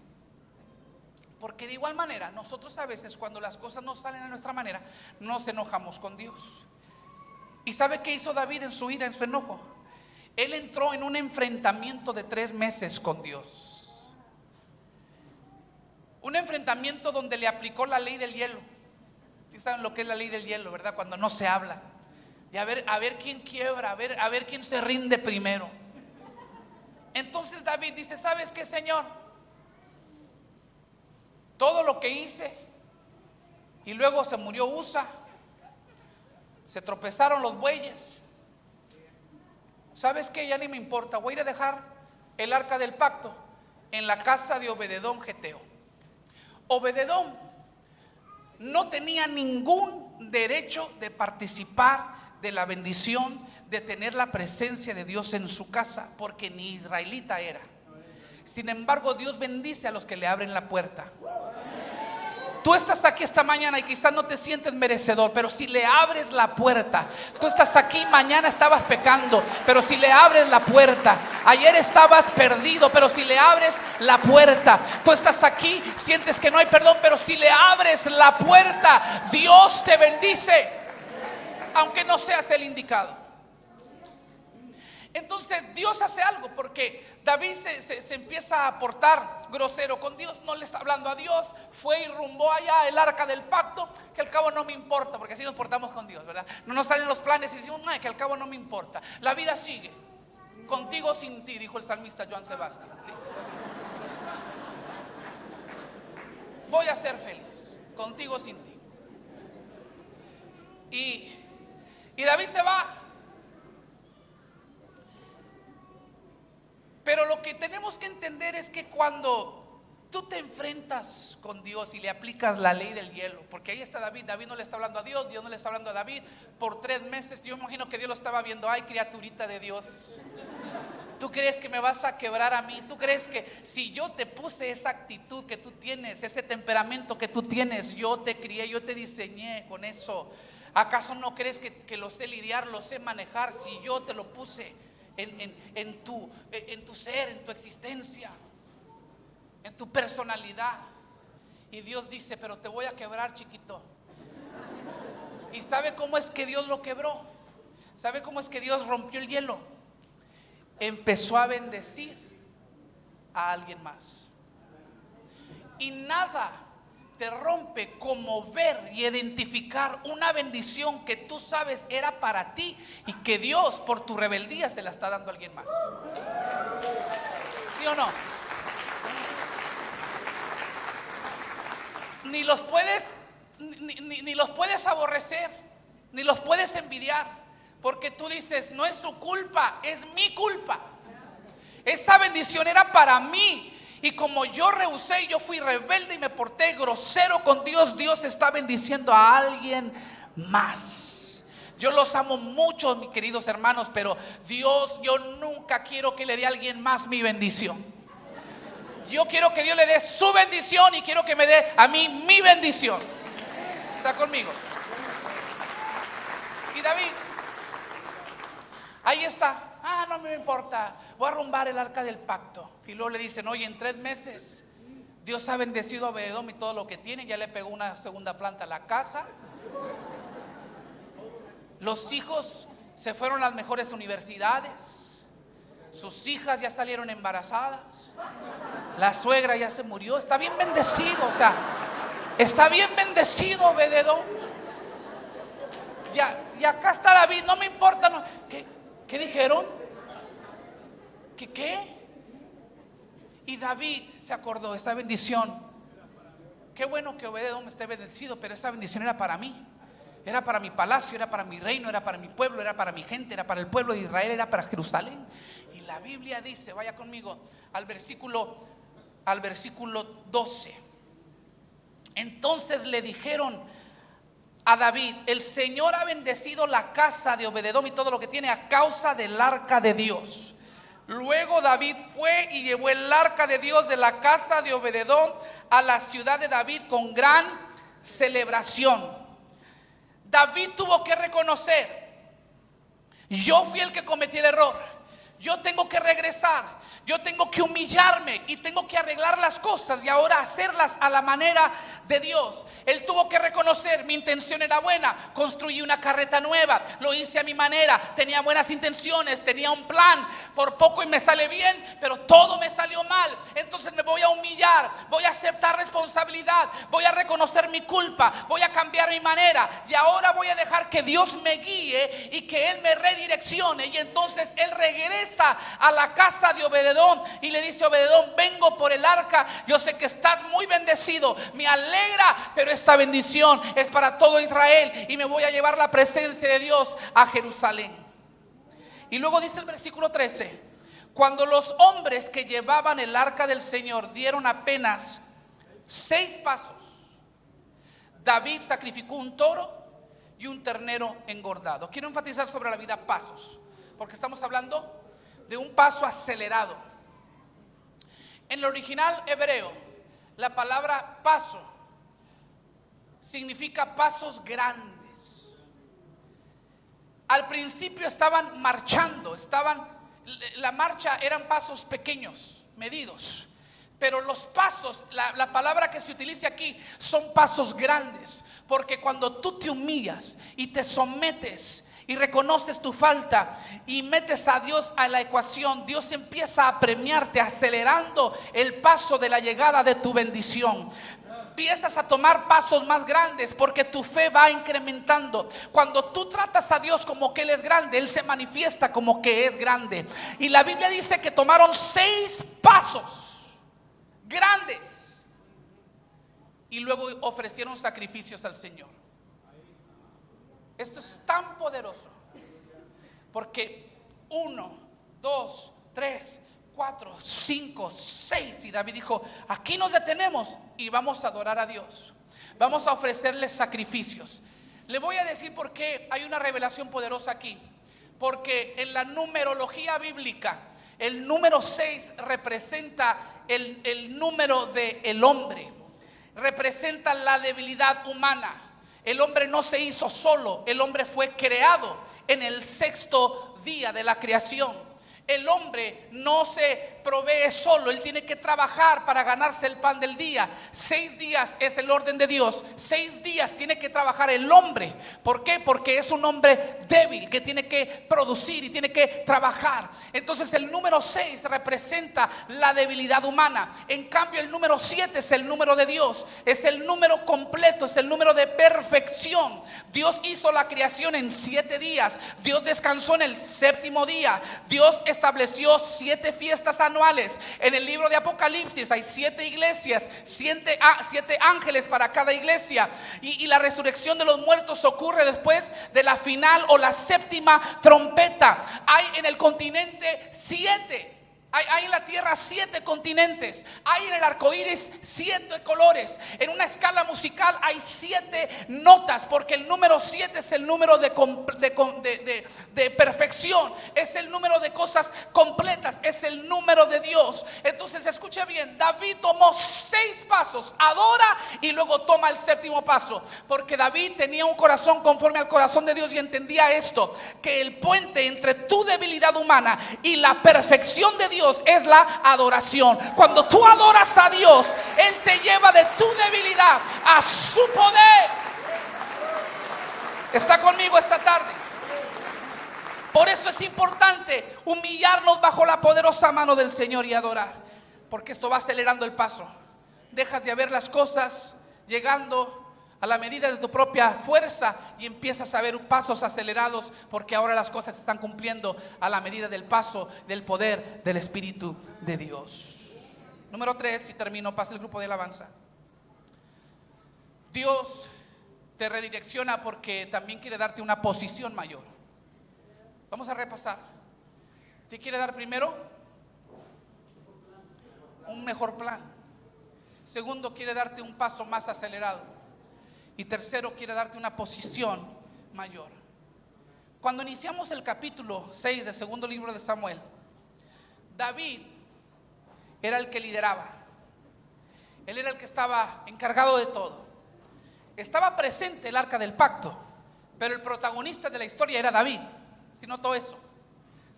Porque de igual manera, nosotros a veces cuando las cosas no salen a nuestra manera, nos enojamos con Dios. ¿Y sabe qué hizo David en su ira, en su enojo? Él entró en un enfrentamiento de 3 meses con Dios. Un enfrentamiento donde le aplicó la ley del hielo. ¿Sí saben lo que es la ley del hielo, verdad? Cuando no se habla. Y a ver quién quiebra, a ver quién se rinde primero. Entonces David dice: ¿sabes qué, Señor? Todo lo que hice, y luego se murió Usa, se tropezaron los bueyes. ¿Sabes qué? Ya ni me importa. Voy a ir a dejar el arca del pacto en la casa de Obededom geteo. Obededom no tenía ningún derecho de participar de la bendición de tener la presencia de Dios en su casa, porque ni israelita era. Sin embargo, Dios bendice a los que le abren la puerta. Tú estás aquí esta mañana y quizás no te sientes merecedor, pero si le abres la puerta, tú estás aquí, mañana estabas pecando, pero si le abres la puerta, ayer estabas perdido, pero si le abres la puerta, tú estás aquí, sientes que no hay perdón, pero si le abres la puerta, Dios te bendice, aunque no seas el indicado. Entonces Dios hace algo, porque David se empieza a portar grosero con Dios, no le está hablando a Dios, fue y rumbó allá el arca del pacto, que al cabo no me importa, porque así nos portamos con Dios, ¿verdad? No nos salen los planes y decimos: que al cabo no me importa, la vida sigue, contigo o sin ti, dijo el salmista Joan Sebastián, ¿sí? Voy a ser feliz, contigo o sin ti. Y David se va. Pero lo que tenemos que entender es que cuando tú te enfrentas con Dios y le aplicas la ley del hielo, porque ahí está David no le está hablando a Dios, Dios no le está hablando a David por 3 meses. Yo imagino que Dios lo estaba viendo: ay, criaturita de Dios, ¿tú crees que me vas a quebrar a mí? ¿Tú crees que si yo te puse esa actitud que tú tienes, ese temperamento que tú tienes, yo te crié, yo te diseñé con eso? ¿Acaso no crees que lo sé lidiar, lo sé manejar? Si yo te lo puse en tu ser, en tu existencia, en tu personalidad. Y Dios dice: pero te voy a quebrar, chiquito. ¿Y sabe cómo es que Dios lo quebró? ¿Sabe cómo es que Dios rompió el hielo? Empezó a bendecir a alguien más. Y nada te rompe como ver y identificar una bendición que tú sabes era para ti y que Dios por tu rebeldía se la está dando a alguien más. ¿Sí o no? Ni los puedes aborrecer, ni los puedes envidiar, porque tú dices: no es su culpa, es mi culpa. Esa bendición era para mí. Y como yo rehusé y yo fui rebelde y me porté grosero con Dios, Dios está bendiciendo a alguien más. Yo los amo mucho, mis queridos hermanos, pero Dios, yo nunca quiero que le dé a alguien más mi bendición. Yo quiero que Dios le dé su bendición y quiero que me dé a mí mi bendición. ¿Está conmigo? Y David, ahí está. No me importa, voy a arrumbar el arca del pacto. Y luego le dicen, oye, en 3 meses Dios ha bendecido a Obed-Edom y todo lo que tiene. Ya le pegó una segunda planta a la casa. Los hijos se fueron a las mejores universidades. Sus hijas ya salieron embarazadas. La suegra ya se murió. Está bien bendecido, o sea, está bien bendecido Obed-Edom. Y acá está David, no me importa. No. ¿Qué dijeron? ¿Qué? Y David se acordó, esa bendición. Qué bueno que Obed-Edom esté bendecido, pero esa bendición era para mí. Era para mi palacio, era para mi reino, era para mi pueblo, era para mi gente, era para el pueblo de Israel, era para Jerusalén. Y la Biblia dice, vaya conmigo al versículo 12. Entonces le dijeron a David, el Señor ha bendecido la casa de Obed-Edom y todo lo que tiene a causa del arca de Dios. Luego David fue y llevó el arca de Dios de la casa de Obed-Edom a la ciudad de David con gran celebración. David tuvo que reconocer, yo fui el que cometí el error, yo tengo que regresar, yo tengo que humillarme y tengo que arreglar las cosas y ahora hacerlas a la manera de Dios. Él tuvo que reconocer, mi intención era buena, construí una carreta nueva, lo hice a mi manera, tenía buenas intenciones, tenía un plan, por poco y me sale bien, pero todo me salió mal. Entonces me voy a humillar, voy a aceptar responsabilidad, voy a reconocer mi culpa, voy a cambiar mi manera y ahora voy a dejar que Dios me guíe y que Él me redireccione. Y entonces Él regresa a la casa de Obed-Edom y le dice a Obed-Edom, vengo por el arca, yo sé que estás muy bendecido, me alegra, pero esta bendición es para todo Israel y me voy a llevar la presencia de Dios a Jerusalén. Y luego dice el versículo 13, cuando los hombres que llevaban el arca del Señor dieron apenas 6 pasos, David sacrificó un toro y un ternero engordado. Quiero enfatizar sobre la vida pasos, porque estamos hablando de un paso acelerado. En el original hebreo, la palabra paso significa pasos grandes. Al principio estaban marchando, la marcha eran pasos pequeños, medidos. Pero los pasos, la palabra que se utiliza aquí son pasos grandes, porque cuando tú te humillas y te sometes y reconoces tu falta y metes a Dios a la ecuación, Dios empieza a premiarte, acelerando el paso de la llegada de tu bendición. Empiezas a tomar pasos más grandes porque tu fe va incrementando. Cuando tú tratas a Dios como que Él es grande, Él se manifiesta como que es grande. Y la Biblia dice que tomaron 6 pasos grandes y luego ofrecieron sacrificios al Señor. Esto es tan poderoso porque 1, 2, 3, 4, 5, 6 y David dijo, aquí nos detenemos y vamos a adorar a Dios, vamos a ofrecerles sacrificios. Le voy a decir por qué hay una revelación poderosa aquí, porque en la numerología bíblica el número 6 representa el número del hombre, representa la debilidad humana. El hombre no se hizo solo, el hombre fue creado en el 6º día de la creación. El hombre no se provee solo, él tiene que trabajar para ganarse el pan del día. 6 días es el orden de Dios, 6 días tiene que trabajar el hombre. ¿Por qué? Porque es un hombre débil que tiene que producir y tiene que trabajar. Entonces el número 6 representa la debilidad humana. En cambio el número 7 es el número de Dios, es el número completo, es el número de perfección. Dios hizo la creación en 7 días, Dios descansó en el 7º día. Dios estableció 7 fiestas anuales. En el libro de Apocalipsis hay 7 iglesias, 7 ángeles para cada iglesia. Y la resurrección de los muertos ocurre después de la final o la 7ª trompeta. Hay en el continente 7. Hay en la tierra 7 continentes. Hay en el arco iris 7 colores. En una escala musical hay 7 notas, porque el número 7 es el número de perfección. Es el número de cosas completas. Es el número de Dios. Entonces escuche bien, David tomó 6 pasos, adora y luego toma el 7º paso, porque David tenía un corazón conforme al corazón de Dios y entendía esto, que el puente entre tu debilidad humana y la perfección de Dios es la adoración. Cuando tú adoras a Dios, Él te lleva de tu debilidad a su poder. ¿Está conmigo esta tarde? Por eso es importante humillarnos bajo la poderosa mano del Señor y adorar, porque esto va acelerando el paso. Dejas de ver las cosas llegando a la medida de tu propia fuerza y empiezas a ver pasos acelerados, porque ahora las cosas se están cumpliendo a la medida del paso del poder del Espíritu de Dios. Número 3, y termino, pasa el grupo de alabanza. Dios te redirecciona porque también quiere darte una posición mayor. Vamos a repasar. Te quiere dar primero un mejor plan. Segundo, quiere darte un paso más acelerado. Y tercero, quiere darte una posición mayor. Cuando iniciamos el capítulo 6 del segundo libro de Samuel, David era el que lideraba. Él era el que estaba encargado de todo. Estaba presente el arca del pacto, pero el protagonista de la historia era David. ¿Sí notó eso?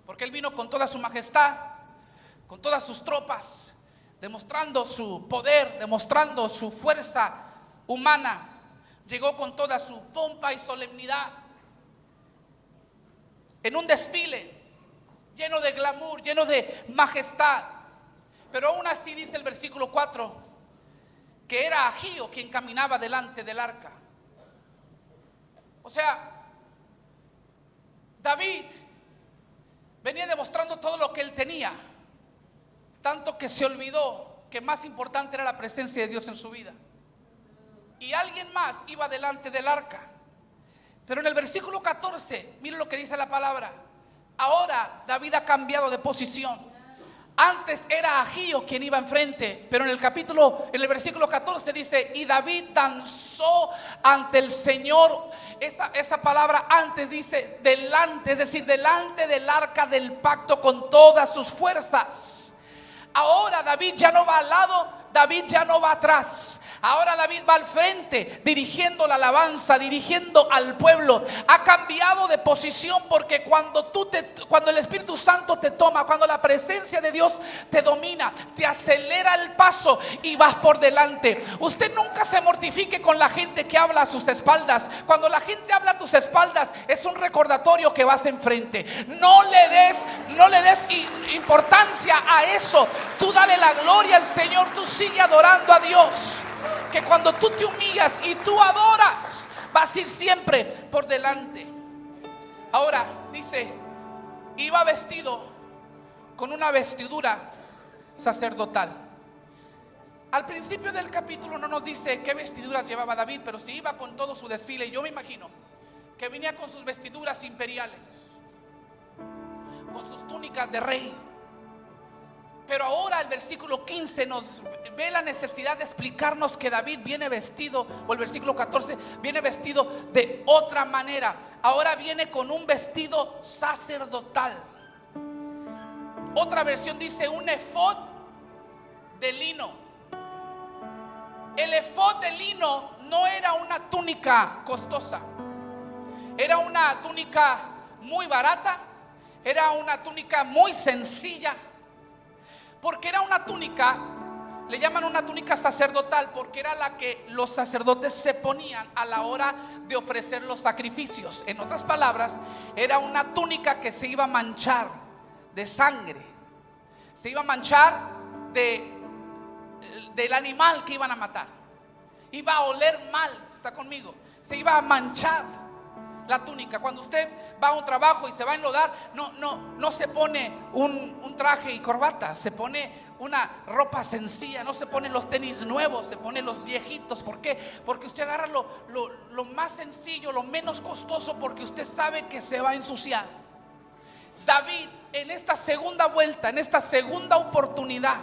Porque él vino con toda su majestad, con todas sus tropas, demostrando su poder, demostrando su fuerza humana. Llegó con toda su pompa y solemnidad, en un desfile lleno de glamour, lleno de majestad. Pero aún así dice el versículo 4 que era Ahío quien caminaba delante del arca. O sea, David venía demostrando todo lo que él tenía, tanto que se olvidó que más importante era la presencia de Dios en su vida. Y alguien más iba delante del arca. Pero en el versículo 14, mire lo que dice la palabra. Ahora David ha cambiado de posición. Antes era Ahío quien iba enfrente, pero en el versículo 14 dice: y David danzó ante el Señor. Esa palabra antes dice delante, es decir, delante del arca del pacto con todas sus fuerzas. Ahora David ya no va al lado, David ya no va atrás. Ahora David va al frente, dirigiendo la alabanza, dirigiendo al pueblo. Ha cambiado de posición, porque cuando el Espíritu Santo te toma, cuando la presencia de Dios te domina, te acelera el paso y vas por delante. Usted nunca se mortifique con la gente que habla a sus espaldas. Cuando la gente habla a tus espaldas, es un recordatorio que vas enfrente. No le des importancia a eso. Tú dale la gloria al Señor, tú sigue adorando a Dios. Que cuando tú te humillas y tú adoras, vas a ir siempre por delante. Ahora dice, iba vestido con una vestidura sacerdotal. Al principio del capítulo no nos dice qué vestiduras llevaba David, pero si iba con todo su desfile, yo me imagino que venía con sus vestiduras imperiales, con sus túnicas de rey. Pero ahora el versículo 15 nos ve la necesidad de explicarnos que David viene vestido, o el versículo 14 viene vestido de otra manera. Ahora viene con un vestido sacerdotal. Otra versión dice un efod de lino. El efod de lino no era una túnica costosa, era una túnica muy barata, era una túnica muy sencilla. Porque era una túnica, le llaman una túnica sacerdotal, porque era la que los sacerdotes se ponían a la hora de ofrecer los sacrificios. En otras palabras, era una túnica que se iba a manchar de sangre, se iba a manchar del animal que iban a matar, iba a oler mal. ¿Está conmigo? Se iba a manchar la túnica. Cuando usted va a un trabajo y se va a enlodar, no se pone un traje y corbata, se pone una ropa sencilla, no se ponen los tenis nuevos, se ponen los viejitos. ¿Por qué? Porque usted agarra lo más sencillo, lo menos costoso, porque usted sabe que se va a ensuciar. David en esta segunda vuelta, en esta segunda oportunidad,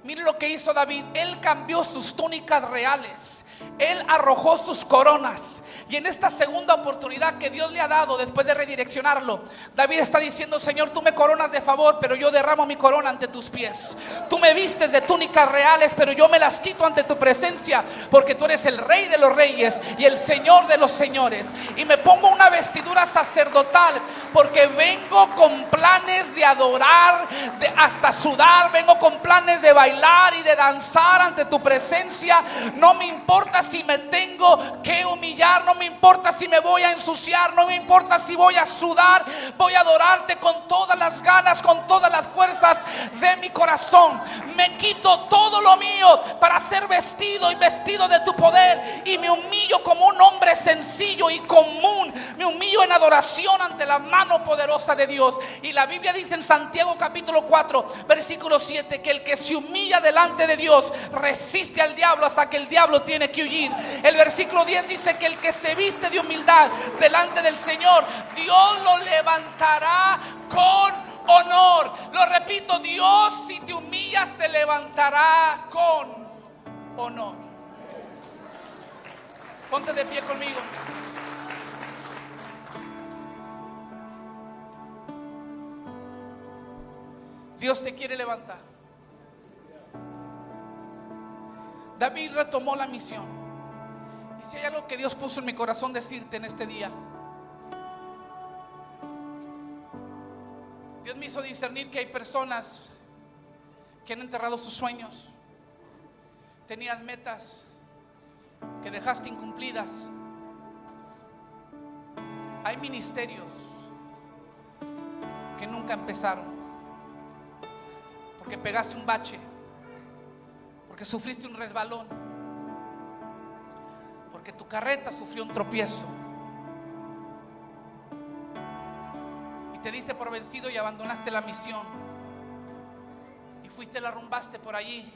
mire lo que hizo David. Él cambió sus túnicas reales, él arrojó sus coronas. Y en esta segunda oportunidad que Dios le ha dado, después de redireccionarlo, David está diciendo: Señor, tú me coronas de favor, pero yo derramo mi corona ante tus pies. Tú me vistes de túnicas reales, pero yo me las quito ante tu presencia, porque tú eres el Rey de los reyes y el Señor de los señores. Y me pongo una vestidura sacerdotal, porque vengo con planes de adorar, de hasta sudar. Vengo con planes de bailar y de danzar ante tu presencia. No me importa si me tengo que humillar, no me importa si me voy a ensuciar, no me importa si voy a sudar. Voy a adorarte con todas las ganas, con todas las fuerzas de mi corazón. Me quito todo lo mío para ser vestido y vestido de tu poder, y me humillo como un hombre sencillo y común. Me humillo en adoración ante la mano poderosa de Dios. Y la Biblia dice en Santiago capítulo 4 versículo 7 que el que se humilla delante de Dios resiste al diablo hasta que el diablo tiene que huir. El versículo 10 dice que el que se viste de humildad delante del Señor, Dios lo levantará con honor. Lo repito: Dios, si te humillas, te levantará con honor. Ponte de pie conmigo. Dios te quiere levantar. David retomó la misión. Y si hay algo que Dios puso en mi corazón decirte en este día, Dios me hizo discernir que hay personas que han enterrado sus sueños. Tenías metas que dejaste incumplidas. Hay ministerios que nunca empezaron, porque pegaste un bache, porque sufriste un resbalón, porque tu carreta sufrió un tropiezo, y te diste por vencido y abandonaste la misión, y fuiste, la rumbaste por allí.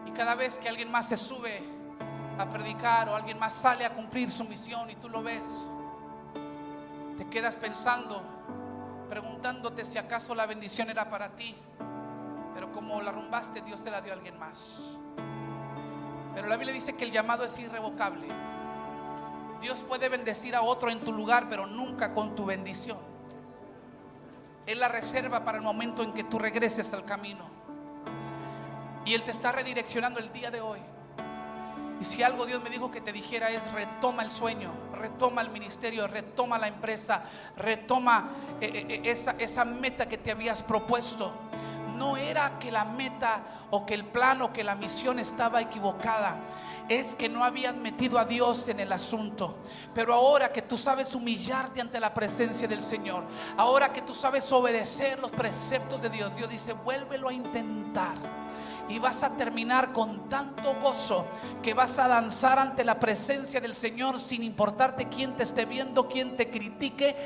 Y cada vez que alguien más se sube a predicar, o alguien más sale a cumplir su misión, y tú lo ves, te quedas pensando, preguntándote si acaso la bendición era para ti. Pero como la rumbaste, Dios te la dio a alguien más. Pero la Biblia dice que el llamado es irrevocable. Dios puede bendecir a otro en tu lugar, pero nunca con tu bendición. Él la reserva para el momento en que tú regreses al camino. Y Él te está redireccionando el día de hoy. Y si algo Dios me dijo que te dijera es: retoma el sueño, retoma el ministerio, retoma la empresa, retoma esa meta que te habías propuesto. No era que la meta o que el plan o que la misión estaba equivocada, es que no habías metido a Dios en el asunto. Pero ahora que tú sabes humillarte ante la presencia del Señor, ahora que tú sabes obedecer los preceptos de Dios, Dios dice: vuélvelo a intentar. Y vas a terminar con tanto gozo que vas a danzar ante la presencia del Señor sin importarte quién te esté viendo, quién te critique.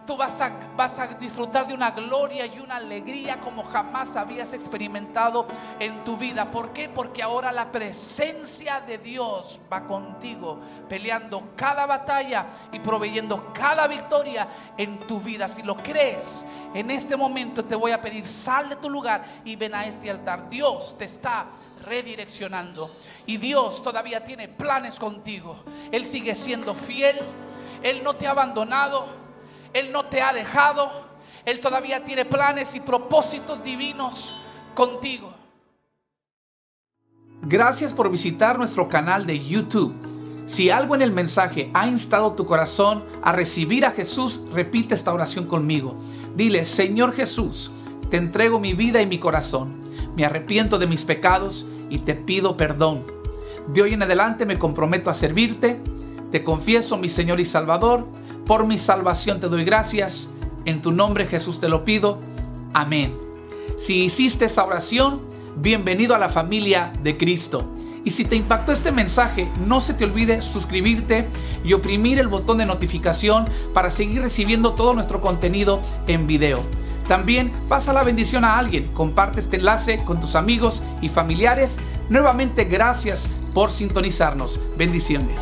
Tú vas a disfrutar de una gloria y una alegría como jamás habías experimentado en tu vida. ¿Por qué? Porque ahora la presencia de Dios va contigo, peleando cada batalla y proveyendo cada victoria en tu vida. Si lo crees, en este momento te voy a pedir: sal de tu lugar y ven a este altar. Dios te está redireccionando y Dios todavía tiene planes contigo. Él sigue siendo fiel. Él no te ha abandonado, Él no te ha dejado. Él todavía tiene planes y propósitos divinos contigo. Gracias por visitar nuestro canal de YouTube. Si algo en el mensaje ha instado tu corazón a recibir a Jesús, repite esta oración conmigo. Dile: Señor Jesús, te entrego mi vida y mi corazón. Me arrepiento de mis pecados y te pido perdón. De hoy en adelante me comprometo a servirte. Te confieso, mi Señor y Salvador. Por mi salvación te doy gracias. En tu nombre, Jesús, te lo pido. Amén. Si hiciste esa oración, bienvenido a la familia de Cristo. Y si te impactó este mensaje, no se te olvide suscribirte y oprimir el botón de notificación para seguir recibiendo todo nuestro contenido en video. También pasa la bendición a alguien, comparte este enlace con tus amigos y familiares. Nuevamente, gracias por sintonizarnos. Bendiciones.